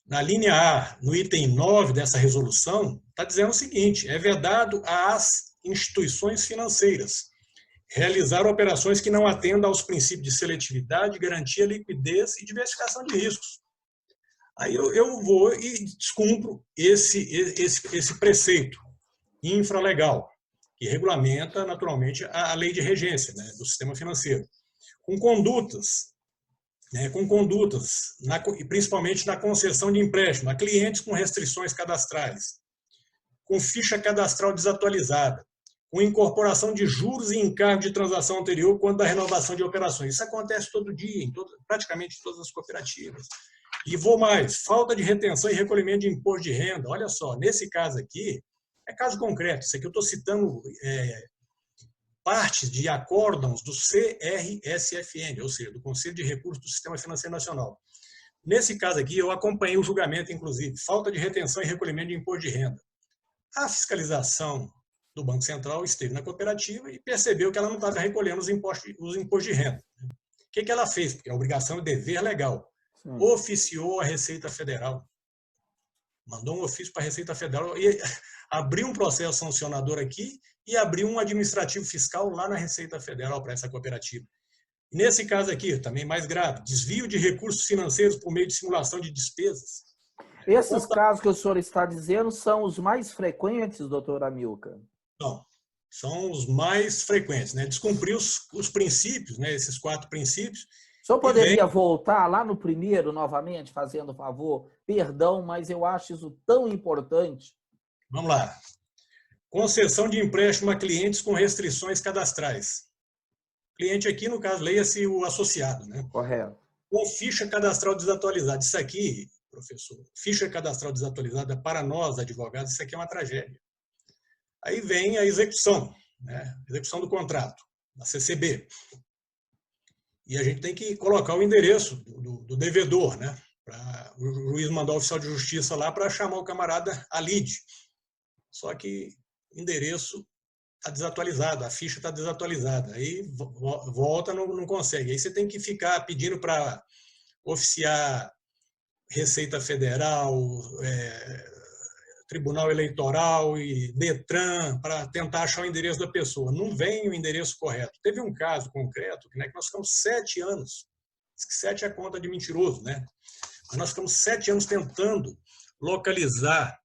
Speaker 2: na linha A, no item 9 dessa resolução, está dizendo o seguinte: é vedado às instituições financeiras realizar operações que não atendam aos princípios de seletividade, garantia, liquidez e diversificação de riscos. Aí eu vou e descumpro esse preceito infralegal, que regulamenta, naturalmente, a lei de regência, né, do sistema financeiro, com condutas, principalmente na concessão de empréstimo a clientes com restrições cadastrais, com ficha cadastral desatualizada, com incorporação de juros e encargo de transação anterior quando da renovação de operações. Isso acontece todo dia, praticamente em todas as cooperativas. E vou mais, falta de retenção e recolhimento de imposto de renda. Olha só, nesse caso aqui, é caso concreto, isso aqui eu estou citando partes de acórdãos do CRSFN, ou seja, do Conselho de Recursos do Sistema Financeiro Nacional. Nesse caso aqui, eu acompanhei o julgamento, inclusive, falta de retenção e recolhimento de imposto de renda. A fiscalização do Banco Central esteve na cooperativa e percebeu que ela não estava recolhendo os impostos de renda. O que ela fez? Porque a obrigação é dever legal. Oficiou a Receita Federal. Mandou um ofício para a Receita Federal e abriu um processo sancionador aqui e abriu um administrativo fiscal lá na Receita Federal para essa cooperativa. E nesse caso aqui, também mais grave, desvio de recursos financeiros por meio de simulação de despesas.
Speaker 1: Esses casos que o senhor está dizendo são os mais frequentes, doutor Amilcar?
Speaker 2: Não, são os mais frequentes, né? Descumprir os princípios, né? Esses 4 princípios.
Speaker 1: O senhor poderia voltar lá no primeiro, novamente, fazendo favor? Perdão, mas eu acho isso tão importante.
Speaker 2: Vamos lá. Concessão de empréstimo a clientes com restrições cadastrais. Cliente aqui, no caso, leia-se o associado, né?
Speaker 1: Correto.
Speaker 2: Com ficha cadastral desatualizada. Isso aqui, professor, ficha cadastral desatualizada para nós, advogados, isso aqui é uma tragédia. Aí vem a execução, né? Execução do contrato, da CCB. E a gente tem que colocar o endereço do devedor, né? Para o juiz mandar o oficial de justiça lá para chamar o camarada a lide. Só que o endereço está desatualizado, a ficha está desatualizada. Aí volta, não consegue. Aí você tem que ficar pedindo para oficiar Receita Federal, Tribunal Eleitoral e Detran para tentar achar o endereço da pessoa. Não vem o endereço correto. Teve um caso concreto, né, que nós ficamos 7 anos. 7 é a conta de mentiroso, né? Mas nós ficamos 7 anos tentando localizar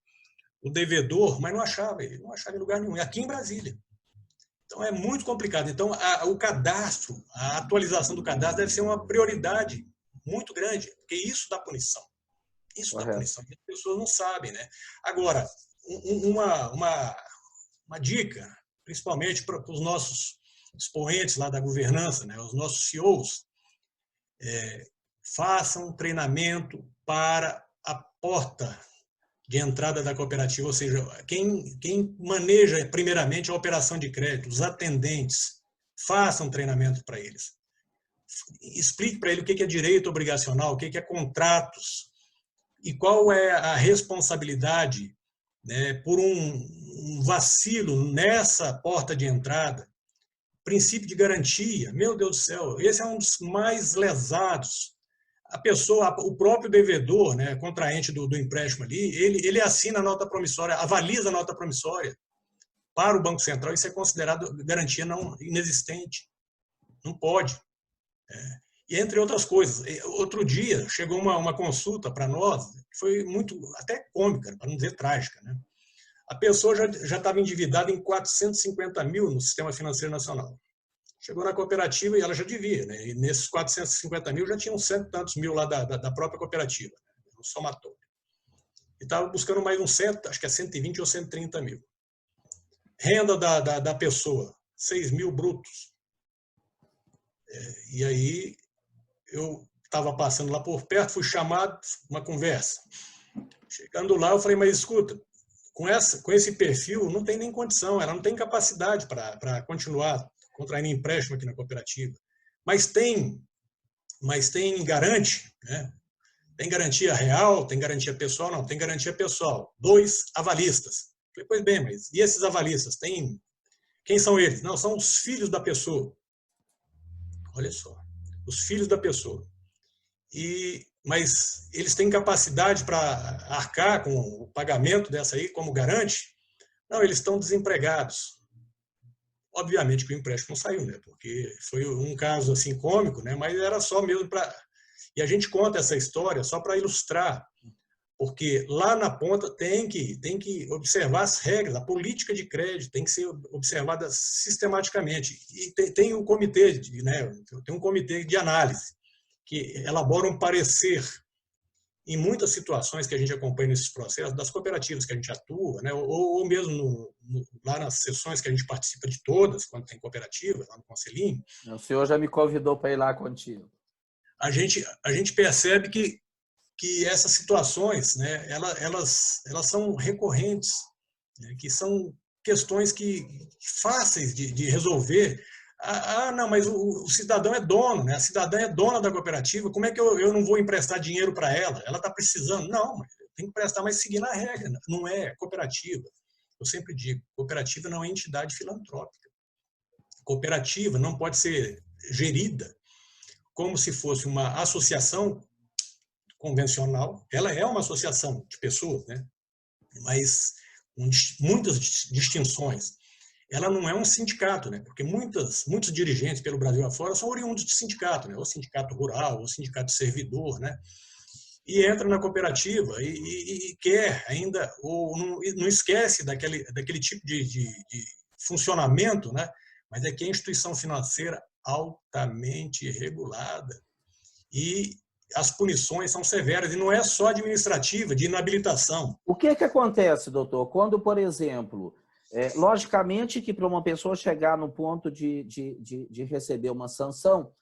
Speaker 2: o devedor, mas não achava ele, não achava em lugar nenhum. É aqui em Brasília. Então é muito complicado. Então o cadastro, a atualização do cadastro deve ser uma prioridade muito grande, porque isso dá punição. Isso dá punição, que as pessoas não sabem, né? Agora, uma dica, principalmente para os nossos expoentes lá da governança, né? Os nossos CEOs, façam treinamento para a porta de entrada da cooperativa, ou seja, quem maneja primeiramente a operação de crédito, os atendentes, façam treinamento para eles. Explique para ele o que é direito obrigacional, o que é contratos e qual é a responsabilidade, né, por um vacilo nessa porta de entrada. Princípio de garantia, meu Deus do céu, esse é um dos mais lesados. A pessoa, o próprio devedor, né, contraente do empréstimo ali, ele assina a nota promissória, avaliza a nota promissória para o Banco Central, isso é considerado garantia não inexistente. Não pode. E entre outras coisas. Outro dia chegou uma consulta para nós, que foi muito, até cômica, para não dizer trágica, né? A pessoa já estava endividada em 450 mil no Sistema Financeiro Nacional. Chegou na cooperativa e ela já devia, né? E nesses 450 mil já tinham cento e tantos mil lá da própria cooperativa, né? No somatório. E estava buscando mais uns 100, acho que é 120 ou 130 mil. Renda da pessoa, 6 mil brutos. E aí eu estava passando lá por perto, fui chamado, uma conversa. Chegando lá, eu falei, mas escuta, com esse perfil não tem nem condição, ela não tem capacidade para continuar contraindo empréstimo aqui na cooperativa. Mas tem garante, né? Tem garantia real, tem garantia pessoal? Não, tem garantia pessoal. 2 avalistas. Falei, pois bem, mas e esses avalistas? Quem são eles? Não, são os filhos da pessoa. Olha só, os filhos da pessoa. Mas eles têm capacidade para arcar com o pagamento dessa aí, como garante? Não, eles estão desempregados. Obviamente que o empréstimo não saiu, né? Porque foi um caso assim cômico, né? Mas era só mesmo para... E a gente conta essa história só para ilustrar, porque lá na ponta tem que observar as regras, a política de crédito tem que ser observada sistematicamente. E tem um comitê, né? Tem um comitê de análise que elabora um parecer em muitas situações que a gente acompanha nesses processos, das cooperativas que a gente atua, né, ou mesmo lá nas sessões que a gente participa de todas, quando tem cooperativa, lá no Conselhinho.
Speaker 1: O senhor já me convidou para ir lá contigo.
Speaker 2: A gente percebe que essas situações, né, elas são recorrentes, né, que são questões fáceis de resolver. Não, mas o cidadão é dono, né? A cidadã é dona da cooperativa, como é que eu não vou emprestar dinheiro para ela? Ela está precisando. Não, tem que emprestar, mas seguindo a regra. Não é cooperativa. Eu sempre digo, cooperativa não é entidade filantrópica. Cooperativa não pode ser gerida como se fosse uma associação convencional. Ela é uma associação de pessoas, né? Mas com muitas distinções. Ela não é um sindicato, né? Porque muitos dirigentes pelo Brasil afora são oriundos de sindicato, né? Ou sindicato rural, ou sindicato servidor, né? E entra na cooperativa e quer ainda, ou não esquece daquele tipo de funcionamento, né? Mas é que é instituição financeira altamente regulada e as punições são severas, e não é só administrativa, de inabilitação.
Speaker 1: O que acontece, doutor, quando, por exemplo... logicamente que para uma pessoa chegar no ponto de receber uma sanção,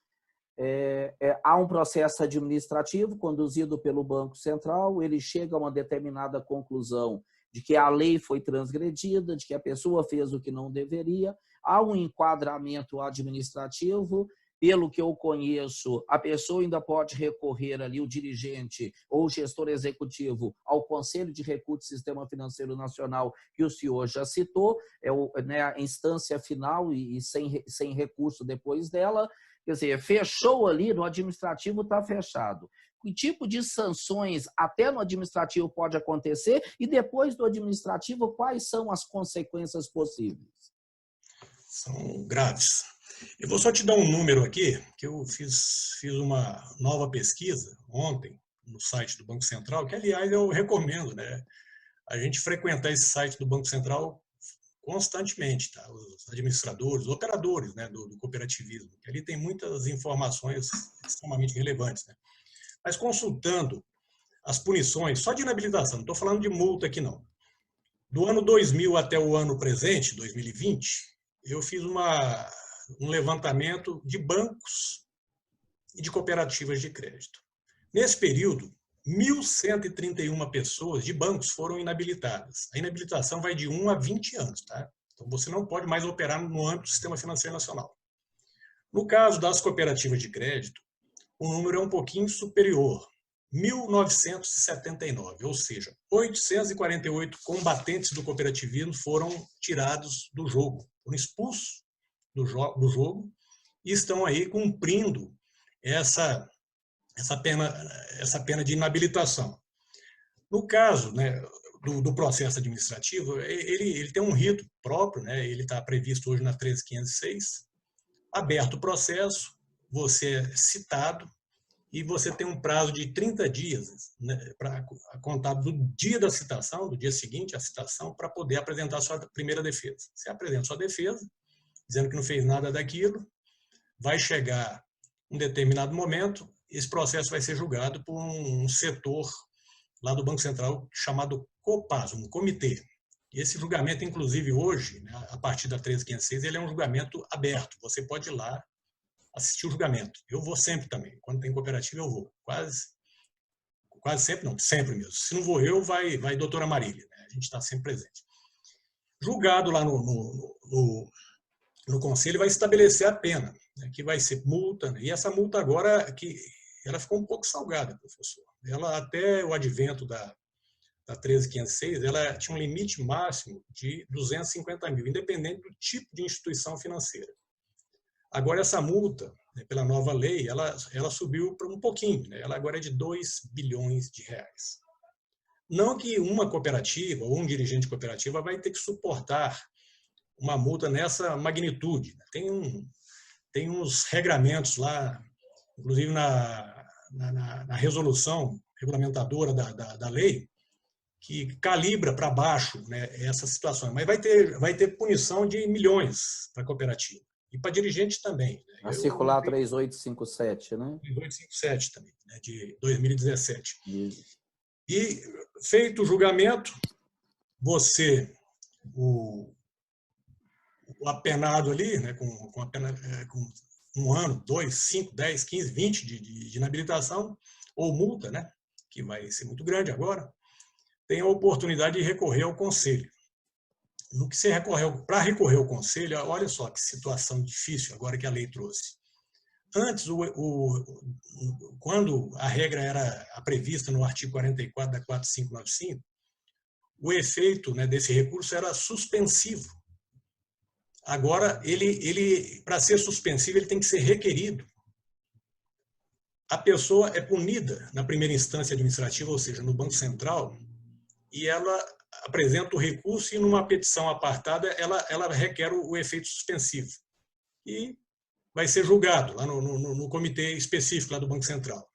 Speaker 1: há um processo administrativo conduzido pelo Banco Central, ele chega a uma determinada conclusão de que a lei foi transgredida, de que a pessoa fez o que não deveria, há um enquadramento administrativo. Pelo que eu conheço, a pessoa ainda pode recorrer ali, o dirigente ou o gestor executivo, ao Conselho de Recursos do Sistema Financeiro Nacional, que o senhor já citou, a instância final e sem recurso depois dela. Quer dizer, fechou ali, no administrativo está fechado. Que tipo de sanções até no administrativo pode acontecer e depois do administrativo, quais são as consequências possíveis?
Speaker 2: São graves. Eu vou só te dar um número aqui, que eu fiz uma nova pesquisa ontem no site do Banco Central, que, aliás, eu recomendo, né, a gente frequentar esse site do Banco Central constantemente, tá? Os administradores, os operadores, né, do cooperativismo, que ali tem muitas informações extremamente relevantes, né? Mas consultando as punições, só de inabilitação, não estou falando de multa aqui não. Do ano 2000 até o ano presente, 2020, eu fiz um levantamento de bancos e de cooperativas de crédito. Nesse período, 1.131 pessoas de bancos foram inabilitadas. A inabilitação vai de 1 a 20 anos, tá? Então, você não pode mais operar no âmbito do Sistema Financeiro Nacional. No caso das cooperativas de crédito, o número é um pouquinho superior, 1.979, ou seja, 848 combatentes do cooperativismo foram tirados do jogo, foram expulsos do jogo e estão aí cumprindo essa pena de inabilitação. No caso, né, do processo administrativo, ele tem um rito próprio, né, ele está previsto hoje na 13.506, aberto o processo, você é citado e você tem um prazo de 30 dias, né, para contar do dia da citação, do dia seguinte à citação, para poder apresentar a sua primeira defesa. Você apresenta a sua defesa, dizendo que não fez nada daquilo, vai chegar um determinado momento, esse processo vai ser julgado por um setor lá do Banco Central chamado COPAS, um comitê. E esse julgamento, inclusive hoje, né, a partir da 13.506, ele é um julgamento aberto. Você pode ir lá assistir o julgamento. Eu vou sempre também. Quando tem cooperativa, eu vou. Quase sempre, não, sempre mesmo. Se não vou eu, vai a doutora Marília. Né? A gente está sempre presente. Julgado lá no conselho, vai estabelecer a pena, né, que vai ser multa. Né? E essa multa agora, ela ficou um pouco salgada, professor. Ela, até o advento da 13.506, ela tinha um limite máximo de 250 mil, independente do tipo de instituição financeira. Agora, essa multa, né, pela nova lei, ela subiu para um pouquinho, né? Ela agora é de 2 bilhões de reais. Não que uma cooperativa ou um dirigente de cooperativa vai ter que suportar uma multa nessa magnitude. Tem uns regramentos lá, inclusive na resolução regulamentadora da lei, que calibra para baixo, né, essa situação. Mas vai ter punição de milhões para a cooperativa. E para dirigente também. Né?
Speaker 1: A circular 3857, né?
Speaker 2: 3857 também, né, de 2017.
Speaker 1: Isso.
Speaker 2: E feito o julgamento, você, o apenado ali, né, com 1 ano, 2, 5, 10, 15, 20 de inabilitação, ou multa, né, que vai ser muito grande agora, tem a oportunidade de recorrer ao conselho. No que você para recorrer ao conselho, olha só que situação difícil agora que a lei trouxe. Antes, quando a regra era prevista no artigo 44 da 4595, o efeito, né, desse recurso era suspensivo. Agora, ele para ser suspensivo, ele tem que ser requerido. A pessoa é punida na primeira instância administrativa, ou seja, no Banco Central, e ela apresenta o recurso e, numa petição apartada, ela requer o efeito suspensivo. E vai ser julgado lá no comitê específico lá do Banco Central.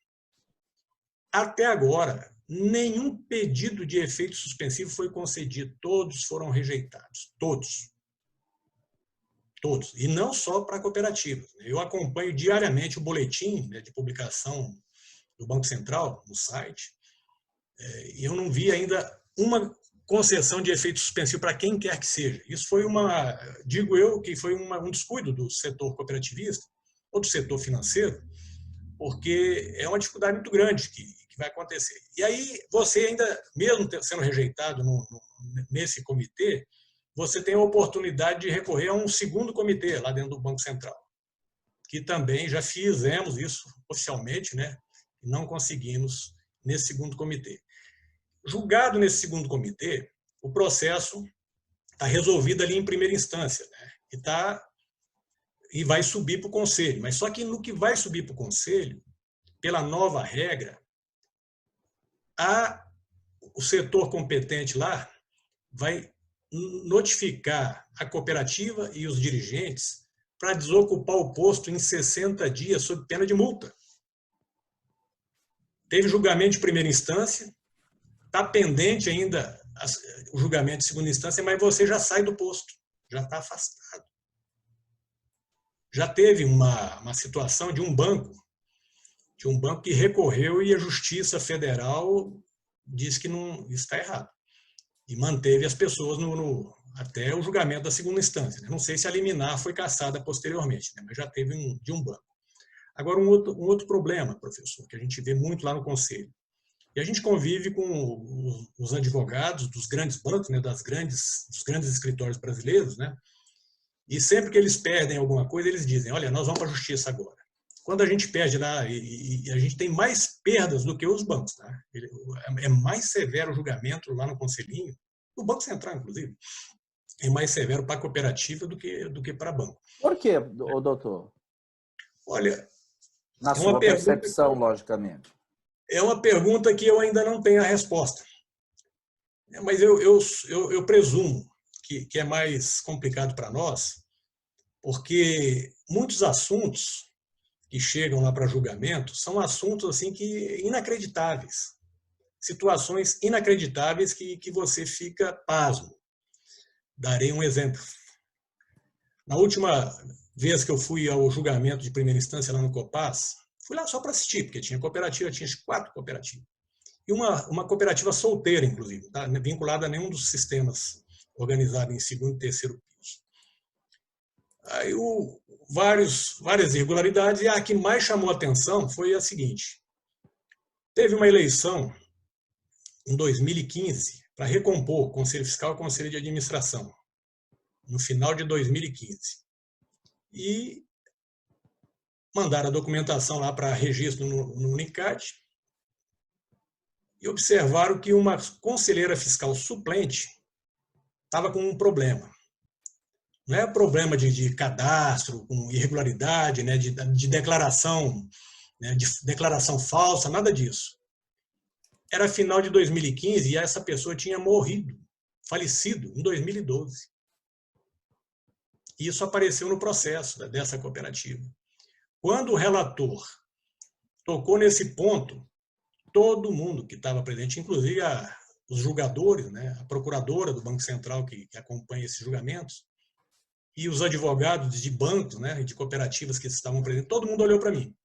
Speaker 2: Até agora, nenhum pedido de efeito suspensivo foi concedido. Todos foram rejeitados. Todos. Todos. E não só para cooperativas. Eu acompanho diariamente o boletim, né, de publicação do Banco Central no site, e eu não vi ainda uma concessão de efeito suspensivo para quem quer que seja. Isso foi digo eu, que foi um descuido do setor cooperativista ou do setor financeiro, porque é uma dificuldade muito grande que vai acontecer. E aí, você ainda, mesmo sendo rejeitado nesse comitê, você tem a oportunidade de recorrer a um segundo comitê lá dentro do Banco Central, que também já fizemos isso oficialmente, né? E não conseguimos nesse segundo comitê. Julgado nesse segundo comitê, o processo está resolvido ali em primeira instância, né? E vai subir para o conselho. Mas só que no que vai subir para o conselho, pela nova regra, o setor competente lá vai notificar a cooperativa e os dirigentes para desocupar o posto em 60 dias sob pena de multa. Teve julgamento de primeira instância, está pendente ainda o julgamento de segunda instância, mas você já sai do posto, já está afastado. Já teve uma situação de um banco que recorreu e a Justiça Federal disse que não está errado. E manteve as pessoas até o julgamento da segunda instância. Não sei se a liminar foi cassada posteriormente, né? Mas já teve de um banco. Agora, um outro problema, professor, que a gente vê muito lá no Conselho. E a gente convive com os advogados dos grandes bancos, né, dos grandes escritórios brasileiros, né? E sempre que eles perdem alguma coisa, eles dizem, olha, nós vamos para a justiça agora. Quando a gente perde lá, e a gente tem mais perdas do que os bancos, né? É mais severo o julgamento lá no Conselhinho, no Banco Central, inclusive, é mais severo para a cooperativa do que para banco.
Speaker 1: Por quê, doutor?
Speaker 2: Olha,
Speaker 1: Na sua percepção, logicamente.
Speaker 2: É uma pergunta que eu ainda não tenho a resposta. Mas eu presumo que é mais complicado para nós, porque muitos assuntos que chegam lá para julgamento são assuntos assim que inacreditáveis, situações inacreditáveis que você fica pasmo. Darei um exemplo. Na última vez que eu fui ao julgamento de primeira instância lá no Copaz, fui lá só para assistir, porque tinha cooperativa, tinha 4 cooperativas. E uma cooperativa solteira, inclusive, tá? Vinculada a nenhum dos sistemas organizados em segundo e terceiro piso. Aí várias irregularidades, e a que mais chamou a atenção foi a seguinte. Teve uma eleição em 2015 para recompor o Conselho Fiscal e o Conselho de Administração, no final de 2015. E mandaram a documentação lá para registro no Unicad e observaram que uma conselheira fiscal suplente estava com um problema. Não é problema de cadastro, com irregularidade, né, de declaração, né, de declaração falsa, nada disso. Era final de 2015 e essa pessoa tinha morrido, falecido, em 2012. E isso apareceu no processo dessa cooperativa. Quando o relator tocou nesse ponto, todo mundo que estava presente, inclusive os julgadores, né, a procuradora do Banco Central que acompanha esses julgamentos, e os advogados de bancos, né, de cooperativas que estavam presentes, todo mundo olhou para mim,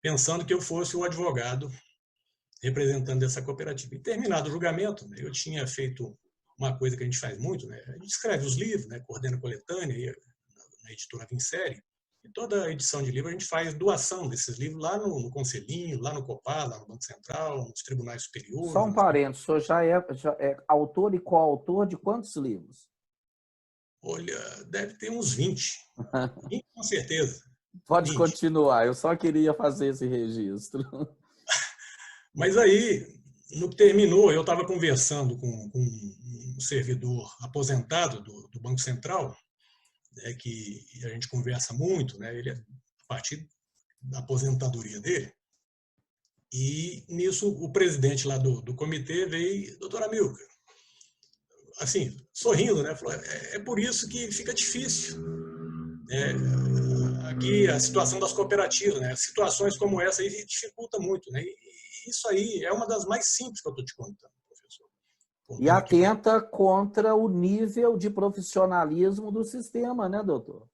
Speaker 2: pensando que eu fosse o advogado representando essa cooperativa. E terminado o julgamento, né, eu tinha feito uma coisa que a gente faz muito, né, a gente escreve os livros, né, coordena coletânea na editora Vincere, e toda edição de livro a gente faz doação desses livros lá no Conselhinho, lá no Copaz, lá no Banco Central, nos tribunais superiores.
Speaker 1: Só um parênteses, o senhor já é autor e coautor de quantos livros?
Speaker 2: Olha, deve ter uns 20. 20 com certeza.
Speaker 1: Pode
Speaker 2: 20.
Speaker 1: Continuar, eu só queria fazer esse registro.
Speaker 2: Mas aí, no que terminou, eu estava conversando com um servidor aposentado do Banco Central, né, que a gente conversa muito, né, ele é a partir da aposentadoria dele, e nisso o presidente lá do comitê veio, doutor Amilcar, assim, sorrindo, né, falou, é por isso que fica difícil. Aqui a situação das cooperativas, né, situações como essa aí dificulta muito, né, e isso aí é uma das mais simples que eu estou te contando, professor.
Speaker 1: E atenta contra o nível de profissionalismo do sistema, né, doutor?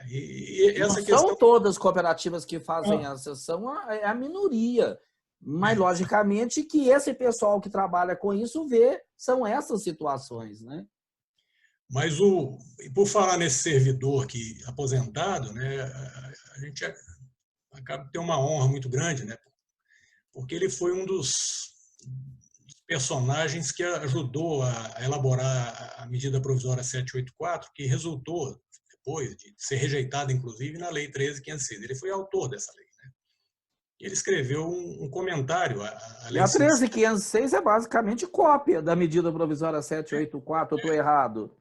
Speaker 2: E essa
Speaker 1: não
Speaker 2: questão...
Speaker 1: são todas cooperativas que fazem a sessão, é a minoria. Mas, logicamente, que esse pessoal que trabalha com isso vê, são essas situações, né?
Speaker 2: Mas, por falar nesse servidor aqui aposentado, né, a gente acaba de ter uma honra muito grande, né, porque ele foi um dos personagens que ajudou a elaborar a medida provisória 784, que resultou, depois de ser rejeitada, inclusive, na Lei 13.506. Ele foi autor dessa lei. Né? Ele escreveu um comentário à Lei
Speaker 1: 13.506 é basicamente cópia da medida provisória 784, eu estou errado?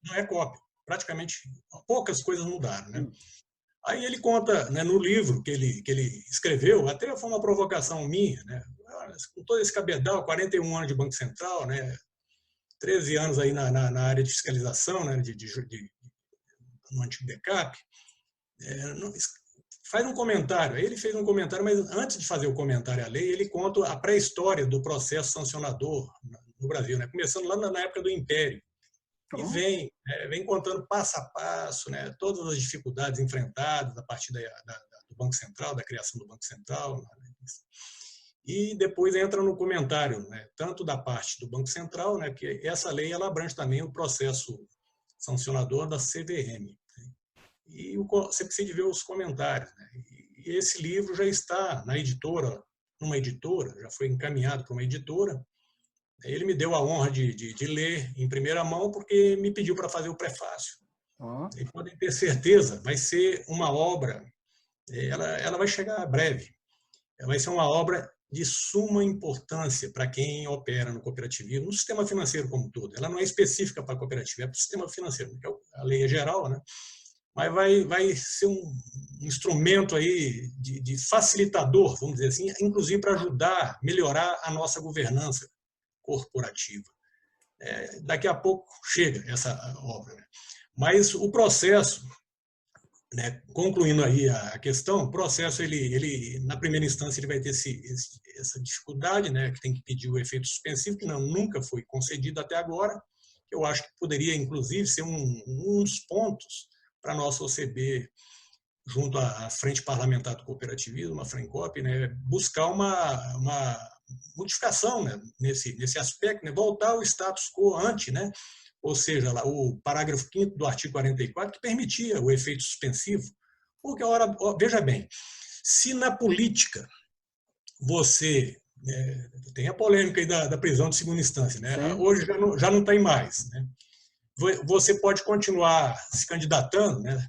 Speaker 2: Não é cópia. Praticamente, poucas coisas mudaram. Né? Aí ele conta, né, no livro que ele escreveu, até foi uma provocação minha, né? Com todo esse cabedal, 41 anos de Banco Central, né? 13 anos aí na área de fiscalização, né? No antigo DECAP, faz um comentário. Aí ele fez um comentário, mas antes de fazer o comentário à lei, ele conta a pré-história do processo sancionador no Brasil, né? Começando lá na época do Império. E vem contando passo a passo, né, todas as dificuldades enfrentadas a partir do Banco Central, da criação do Banco Central. E depois entra no comentário, né, tanto da parte do Banco Central, né, que essa lei ela abrange também o processo sancionador da CVM. Né, e você precisa ver os comentários. Né, e esse livro já está na editora numa editora, já foi encaminhado para uma editora. Ele me deu a honra de ler em primeira mão, porque me pediu para fazer o prefácio. E podem ter certeza, vai ser uma obra, ela vai chegar breve. Ela vai ser uma obra de suma importância para quem opera no cooperativismo, no sistema financeiro como um todo. Ela não é específica para a cooperativa, é para o sistema financeiro, porque a lei é geral, né? Mas vai ser um instrumento aí de facilitador, vamos dizer assim, inclusive para ajudar a melhorar a nossa governança corporativa. Daqui a pouco chega essa obra, né? Mas o processo, né, concluindo aí a questão, o processo, ele na primeira instância, ele vai ter essa dificuldade, né, que tem que pedir o efeito suspensivo, que nunca foi concedido até agora. Eu acho que poderia, inclusive, ser um dos pontos para a nossa OCB, junto à Frente Parlamentar do Cooperativismo, a FRENCOP, né, buscar uma modificação, né, nesse aspecto, né, voltar ao status quo ante, né, ou seja, lá, o parágrafo 5º do artigo 44, que permitia o efeito suspensivo. Porque, veja bem, se na política você... tem a polêmica aí da prisão de segunda instância, né? Hoje já não tem mais, né? Você pode continuar se candidatando, né?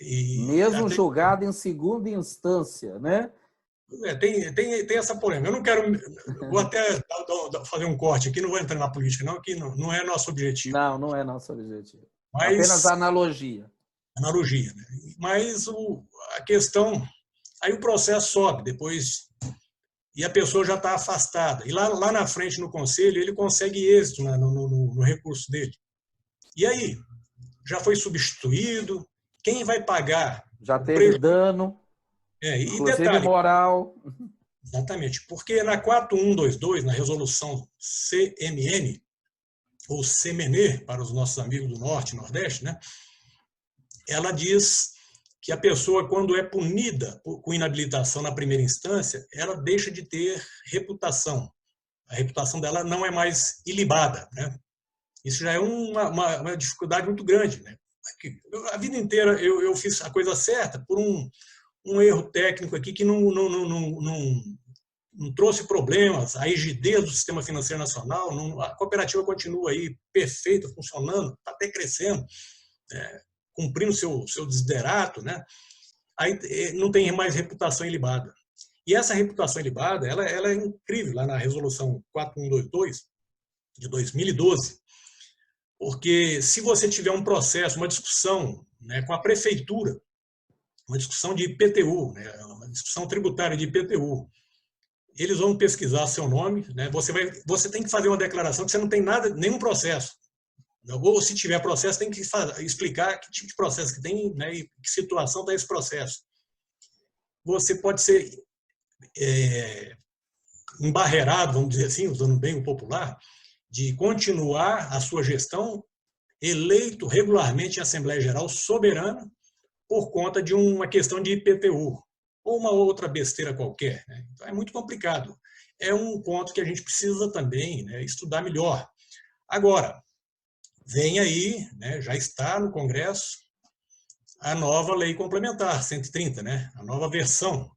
Speaker 1: Mesmo julgado em segunda instância, né?
Speaker 2: Tem essa polêmica. Eu não quero... Vou até fazer um corte aqui, não vou entrar na política, não, que não é nosso objetivo.
Speaker 1: Não é nosso objetivo.
Speaker 2: Mas,
Speaker 1: apenas analogia.
Speaker 2: Analogia, né? Mas a questão... Aí o processo sobe, depois... E a pessoa já está afastada. E lá na frente, no conselho, ele consegue êxito, né, no recurso dele. E aí? Já foi substituído? Quem vai pagar?
Speaker 1: Já teve dano,
Speaker 2: inclusive
Speaker 1: detalhe, moral.
Speaker 2: Exatamente, porque na 4122, na resolução CMN, ou CMN, para os nossos amigos do Norte e Nordeste, né, ela diz que a pessoa, quando é punida com inabilitação na primeira instância, ela deixa de ter reputação. A reputação dela não é mais ilibada, né? Isso já é uma dificuldade muito grande, né? A vida inteira eu fiz a coisa certa por um erro técnico aqui que não trouxe problemas, a rigidez do sistema financeiro nacional, a cooperativa continua aí perfeita, funcionando, está até crescendo, cumprindo seu desiderato, né? Aí não tem mais reputação ilibada. E essa reputação ilibada, ela é incrível, lá na resolução 4122, de 2012, porque se você tiver um processo, uma discussão, né, com a prefeitura, uma discussão de IPTU, né, uma discussão tributária de IPTU, eles vão pesquisar seu nome, né, você tem que fazer uma declaração que você não tem nenhum processo. Ou, se tiver processo, tem que explicar que tipo de processo que tem, né, e que situação está esse processo. Você pode ser embarreirado, vamos dizer assim, usando bem o popular, de continuar a sua gestão eleito regularmente em Assembleia Geral soberana por conta de uma questão de IPTU ou uma outra besteira qualquer, né? Então, é muito complicado. É um ponto que a gente precisa também, né, estudar melhor. Agora, vem aí, né, já está no Congresso, a nova lei complementar, 130, né, a nova versão.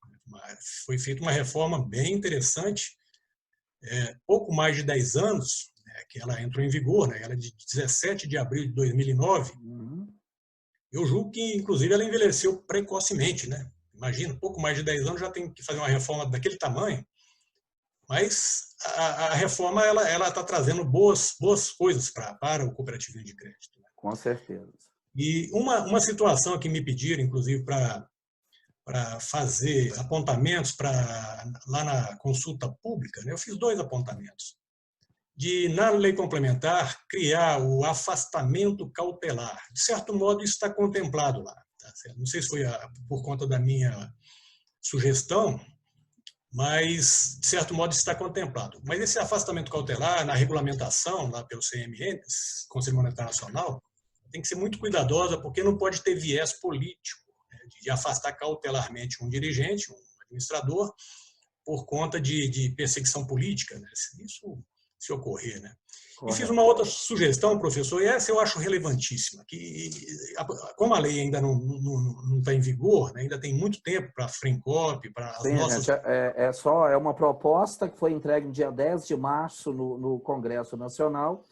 Speaker 2: Foi feita uma reforma bem interessante, pouco mais de 10 anos, que ela entrou em vigor, né? Ela é de 17 de abril de 2009. Eu julgo que, inclusive, ela envelheceu precocemente, né? Imagina, pouco mais de 10 anos já tem que fazer uma reforma daquele tamanho, mas a reforma ela está trazendo boas coisas para o cooperativismo de crédito. Né?
Speaker 1: Com certeza.
Speaker 2: E uma situação que me pediram, inclusive, para fazer apontamentos lá na consulta pública, né? Eu fiz 2 apontamentos. Na lei complementar, criar o afastamento cautelar. De certo modo, isso está contemplado lá. Tá certo? Não sei se foi por conta da minha sugestão, mas, de certo modo, isso está contemplado. Mas esse afastamento cautelar, na regulamentação, lá pelo CMN, Conselho Monetário Nacional, tem que ser muito cuidadosa, porque não pode ter viés político, né, de afastar cautelarmente um dirigente, um administrador, por conta de perseguição política. Né? se ocorrer, né?
Speaker 1: Correto.
Speaker 2: E fiz uma outra sugestão, professor, e essa eu acho relevantíssima, que como a lei ainda não está em vigor, né, ainda tem muito tempo para a FRENCOP, para as nossas...
Speaker 1: Gente, é uma proposta que foi entregue no dia 10 de março no Congresso Nacional,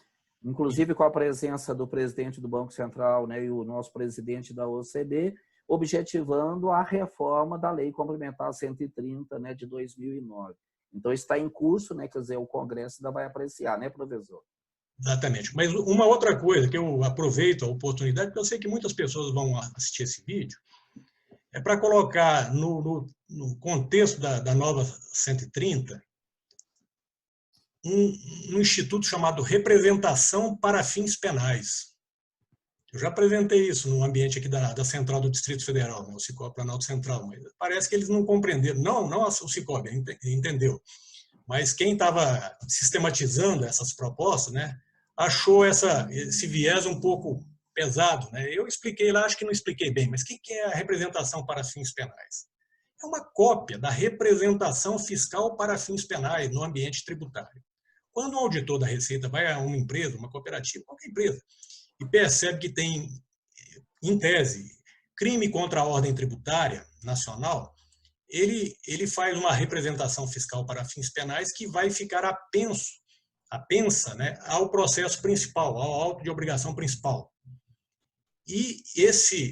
Speaker 1: inclusive com a presença do presidente do Banco Central, né, e o nosso presidente da OCDE, objetivando a reforma da Lei Complementar 130, né, de 2009. Então, está em curso, né, quer dizer, o Congresso ainda vai apreciar, né, professor?
Speaker 2: Exatamente. Mas uma outra coisa que eu aproveito a oportunidade, porque eu sei que muitas pessoas vão assistir esse vídeo, é para colocar no contexto da nova 130 um instituto chamado Representação para Fins Penais. Eu já apresentei isso no ambiente aqui da Central do Distrito Federal, né, o Cicobi Planalto Central, mas parece que eles não compreenderam. Não o Cicobi, entendeu. Mas quem estava sistematizando essas propostas, né, achou esse viés um pouco pesado, né? Eu expliquei lá, acho que não expliquei bem, mas o que é a representação para fins penais? É uma cópia da representação fiscal para fins penais no ambiente tributário. Quando um auditor da Receita vai a uma empresa, uma cooperativa, qualquer empresa, e percebe que tem, em tese, crime contra a ordem tributária nacional, ele faz uma representação fiscal para fins penais que vai ficar apensa, né, ao processo principal, ao auto de obrigação principal. E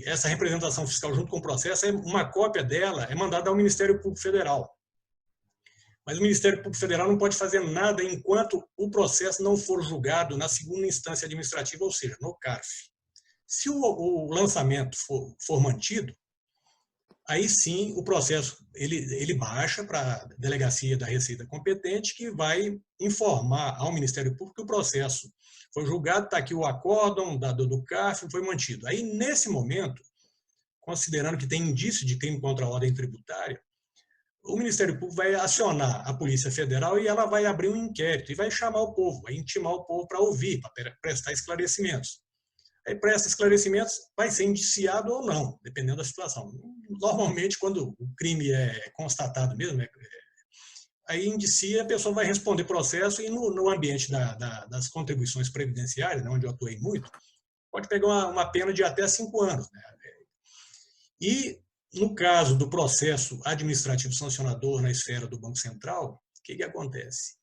Speaker 2: essa representação fiscal junto com o processo, uma cópia dela é mandada ao Ministério Público Federal. Mas o Ministério Público Federal não pode fazer nada enquanto o processo não for julgado na segunda instância administrativa, ou seja, no CARF. Se o lançamento for mantido, aí sim o processo ele baixa para a delegacia da Receita competente, que vai informar ao Ministério Público que o processo foi julgado, está aqui o acórdão do CARF, foi mantido. Aí, nesse momento, considerando que tem indício de crime contra a ordem tributária, o Ministério Público vai acionar a Polícia Federal e ela vai abrir um inquérito e vai chamar o povo, vai intimar o povo para ouvir, para prestar esclarecimentos. Aí presta esclarecimentos, vai ser indiciado ou não, dependendo da situação. Normalmente, quando o crime é constatado mesmo, aí indicia, a pessoa vai responder processo e no ambiente das contribuições previdenciárias, né, onde eu atuei muito, pode pegar uma pena de até 5 anos. Né? E, no caso do processo administrativo sancionador na esfera do Banco Central, o que acontece?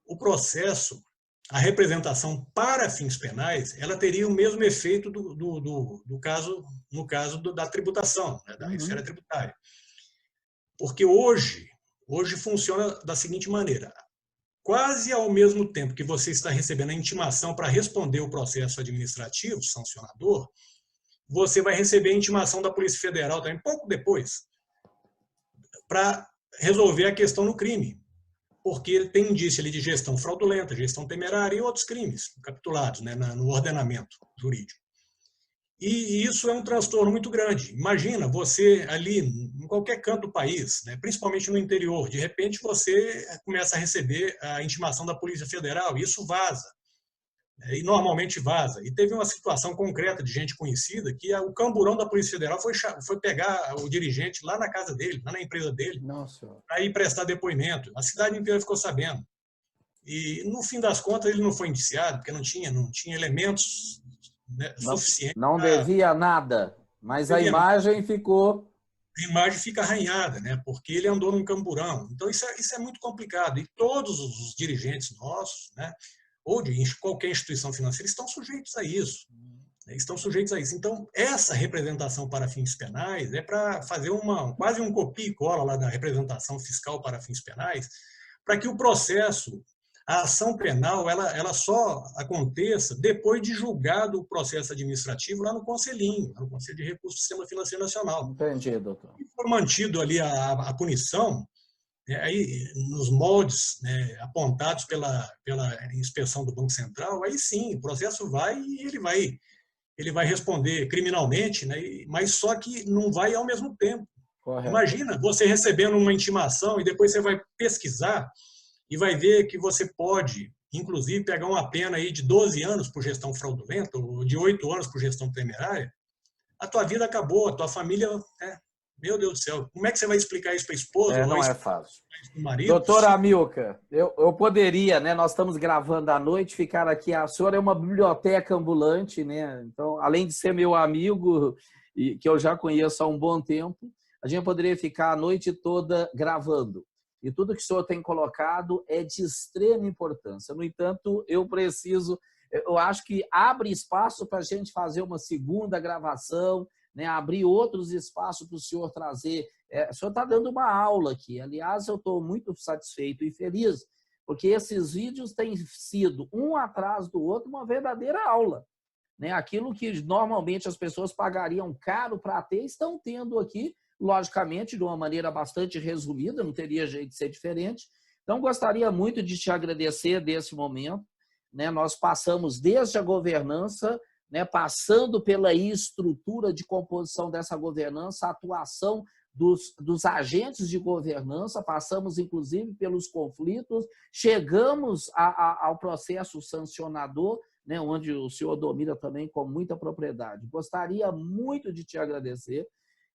Speaker 2: O processo, a representação para fins penais, ela teria o mesmo efeito no caso da tributação, né, da esfera tributária. Porque hoje funciona da seguinte maneira: quase ao mesmo tempo que você está recebendo a intimação para responder o processo administrativo sancionador, você vai receber a intimação da Polícia Federal também, pouco depois, para resolver a questão no crime. Porque tem indício ali de gestão fraudulenta, gestão temerária e outros crimes capitulados, né, no ordenamento jurídico. E isso é um transtorno muito grande. Imagina você ali, em qualquer canto do país, né, principalmente no interior, de repente você começa a receber a intimação da Polícia Federal e isso vaza. E normalmente vaza. E teve uma situação concreta de gente conhecida que o camburão da Polícia Federal foi pegar o dirigente lá na casa dele, lá na empresa dele, para ir prestar depoimento. A cidade inteira ficou sabendo. E, no fim das contas, ele não foi indiciado, porque não tinha elementos, né, suficientes.
Speaker 1: Não devia nada, mas a imagem ficou...
Speaker 2: A imagem fica arranhada, né, porque ele andou num camburão. Então, isso é muito complicado. E todos os dirigentes nossos, né, ou de qualquer instituição financeira, estão sujeitos a isso. Estão sujeitos a isso. Então, essa representação para fins penais é para fazer quase um copia e cola lá da representação fiscal para fins penais, para que o processo, a ação penal, ela só aconteça depois de julgado o processo administrativo lá no Conselhinho, no Conselho de Recursos do Sistema Financeiro Nacional.
Speaker 1: Entendi, doutor.
Speaker 2: E for mantido ali a punição, aí, nos moldes, né, apontados pela inspeção do Banco Central, aí sim, o processo vai e ele vai responder criminalmente, né, mas só que não vai ao mesmo tempo. Correto. Imagina você recebendo uma intimação e depois você vai pesquisar e vai ver que você pode, inclusive, pegar uma pena aí de 12 anos por gestão fraudulenta ou de 8 anos por gestão temerária. A tua vida acabou, a tua família Meu Deus do céu, como é que você vai explicar isso para a esposa?
Speaker 1: Não é fácil.
Speaker 2: Para o marido?
Speaker 1: Doutora Amilca, eu poderia, né? Nós estamos gravando à noite, ficar aqui. A senhora é uma biblioteca ambulante, né? Então, além de ser meu amigo, e que eu já conheço há um bom tempo, a gente poderia ficar a noite toda gravando. E tudo que o senhor tem colocado é de extrema importância. No entanto, eu acho que abre espaço para a gente fazer uma segunda gravação, né? Abrir outros espaços para o senhor trazer. O senhor está dando uma aula aqui. Aliás, eu estou muito satisfeito e feliz, porque esses vídeos têm sido, um atrás do outro, uma verdadeira aula, né? Aquilo que normalmente as pessoas pagariam caro para ter, estão tendo aqui, logicamente, de uma maneira bastante resumida, não teria jeito de ser diferente. Então, gostaria muito de te agradecer desse momento, né? Nós passamos desde a governança, né, passando pela estrutura de composição dessa governança, a atuação dos agentes de governança, passamos, inclusive, pelos conflitos, chegamos ao processo sancionador, né, onde o senhor domina também com muita propriedade. Gostaria muito de te agradecer,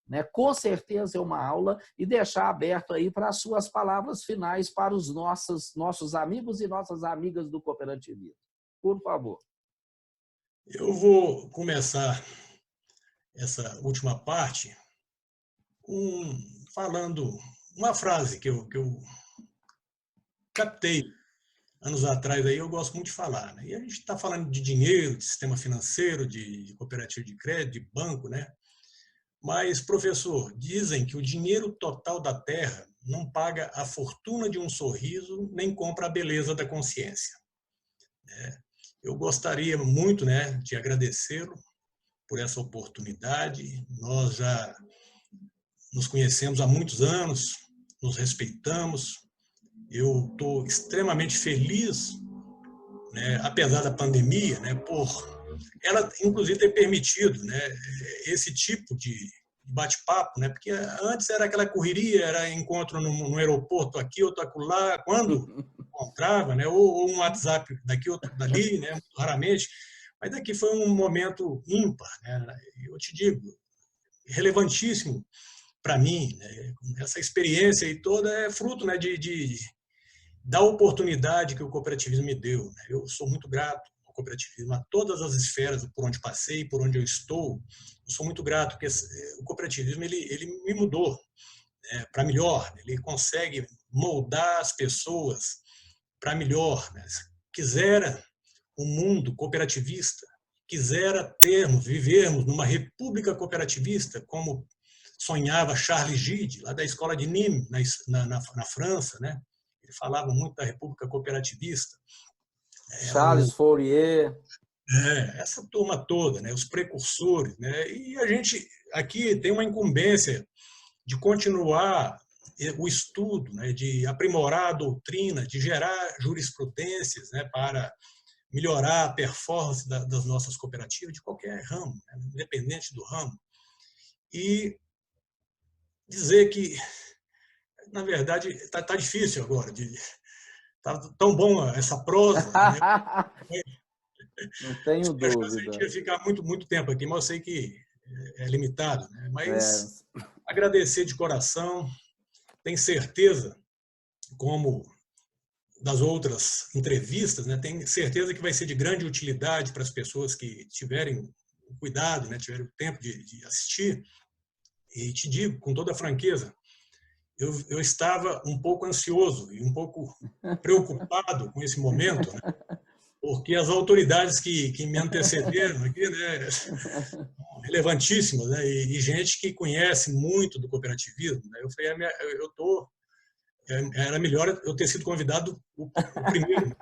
Speaker 1: né? Com certeza é uma aula, e deixar aberto aí para as suas palavras finais para os nossos amigos e nossas amigas do cooperativismo. Por favor.
Speaker 2: Eu vou começar essa última parte falando uma frase que eu captei anos atrás, aí eu gosto muito de falar, né? E a gente está falando de dinheiro, de sistema financeiro, de cooperativa de crédito, de banco, né? Mas, professor, dizem que o dinheiro total da terra não paga a fortuna de um sorriso, nem compra a beleza da consciência. Eu gostaria muito, né, de agradecê-lo por essa oportunidade. Nós já nos conhecemos há muitos anos, nos respeitamos. Eu estou extremamente feliz, né, apesar da pandemia, né, por ela, inclusive, ter permitido, né, esse tipo de bate-papo, né, porque antes era aquela correria, era encontro no aeroporto aqui, outro acolá, quando encontrava, né, ou um WhatsApp daqui, outro dali, né, muito raramente, mas daqui foi um momento ímpar, né, eu te digo, relevantíssimo para mim, né, essa experiência e toda é fruto, né, da oportunidade que o cooperativismo me deu, né. Eu sou muito grato ao cooperativismo, a todas as esferas por onde passei, por onde eu estou. Eu sou muito grato, porque o cooperativismo ele me mudou, né, para melhor. Ele consegue moldar as pessoas para melhor, né. Quisera um mundo cooperativista, quisera vivermos numa república cooperativista, como sonhava Charles Gide, lá da escola de Nîmes, na França, né? Ele falava muito da república cooperativista.
Speaker 1: Charles Fourier.
Speaker 2: Essa turma toda, né? Os precursores, né? E a gente aqui tem uma incumbência de continuar o estudo, né? De aprimorar a doutrina, de gerar jurisprudências, né? Para melhorar a performance das nossas cooperativas, de qualquer ramo, né? Independente do ramo. E dizer que, na verdade, está difícil agora. Está tão bom essa prosa. Né?
Speaker 1: Não tenho dúvida.
Speaker 2: A gente ia ficar muito tempo aqui, mas eu sei que é limitado. Né? Mas agradecer de coração. Tenho certeza, como das outras entrevistas, né? Tenho certeza que vai ser de grande utilidade para as pessoas que tiverem o cuidado, né? Tiverem o tempo de assistir. E te digo, com toda a franqueza, eu estava um pouco ansioso e um pouco preocupado com esse momento, né? Porque as autoridades que me antecederam aqui, né, relevantíssimas, né, e gente que conhece muito do cooperativismo, né, eu falei, era melhor eu ter sido convidado o primeiro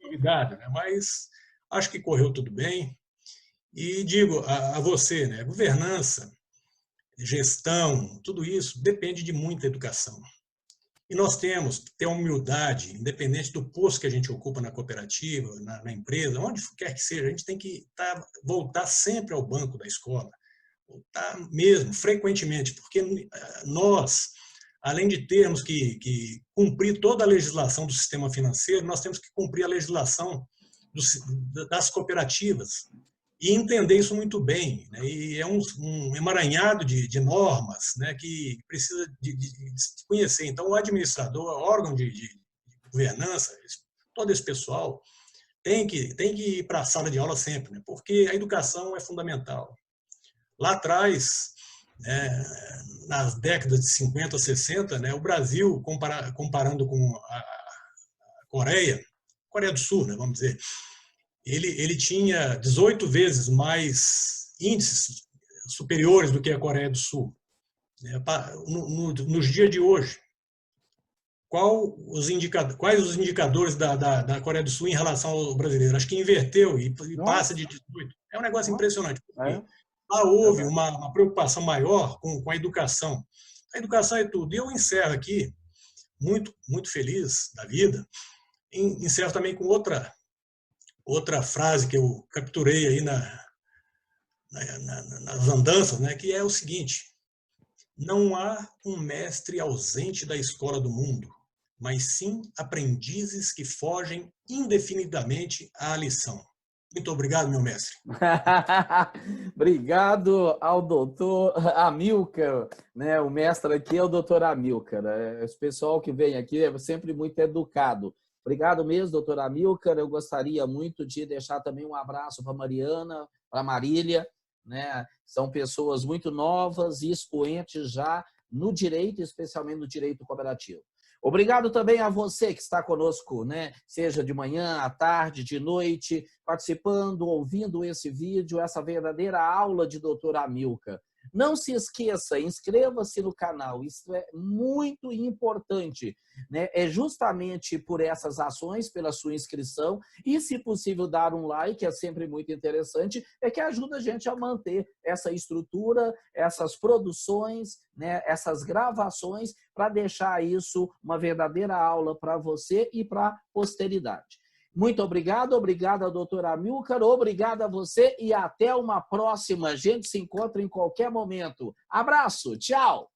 Speaker 2: convidado, né, mas acho que correu tudo bem. E digo a você, né, governança, gestão, tudo isso depende de muita educação. E nós temos que ter humildade, independente do posto que a gente ocupa na cooperativa, na empresa, onde quer que seja, a gente tem que voltar sempre ao banco da escola, voltar mesmo, frequentemente, porque nós, além de termos que cumprir toda a legislação do sistema financeiro, nós temos que cumprir a legislação das cooperativas. e entender isso muito bem, né? E é um emaranhado de normas, né, que precisa de se conhecer. Então, o administrador, o órgão de governança, todo esse pessoal tem que ir para a sala de aula sempre, né? Porque a educação é fundamental. Lá atrás, né, nas décadas de 50, 60, né, o Brasil, comparando com a Coreia do Sul, né, vamos dizer, ele tinha 18 vezes mais índices superiores do que a Coreia do Sul. Nos dias de hoje, quais os indicadores da Coreia do Sul em relação ao brasileiro? Acho que inverteu e passa de 18. É um negócio impressionante, porque lá houve uma preocupação maior com a educação. A educação é tudo. E eu encerro aqui, muito, muito feliz da vida, encerro também com outra frase que eu capturei aí nas andanças, né, que é o seguinte: não há um mestre ausente da escola do mundo, mas sim aprendizes que fogem indefinidamente à lição. Muito obrigado, meu mestre.
Speaker 1: Obrigado ao doutor Amilcar, né? O mestre aqui é o doutor Amilcar. Esse pessoal que vem aqui é sempre muito educado. Obrigado mesmo, doutor Amilcar. Eu gostaria muito de deixar também um abraço para a Mariana, para a Marília, né? São pessoas muito novas e expoentes já no direito, especialmente no direito cooperativo. Obrigado também a você que está conosco, né? Seja de manhã, à tarde, de noite, participando, ouvindo esse vídeo, essa verdadeira aula de doutor Amilcar. Não se esqueça, inscreva-se no canal, isso é muito importante, né? É justamente por essas ações, pela sua inscrição, e se possível dar um like, é sempre muito interessante, é que ajuda a gente a manter essa estrutura, essas produções, né? Essas gravações, para deixar isso uma verdadeira aula para você e para a posteridade. Muito obrigado, obrigado ao doutor Amilcar, obrigado a você e até uma próxima. A gente se encontra em qualquer momento. Abraço, tchau!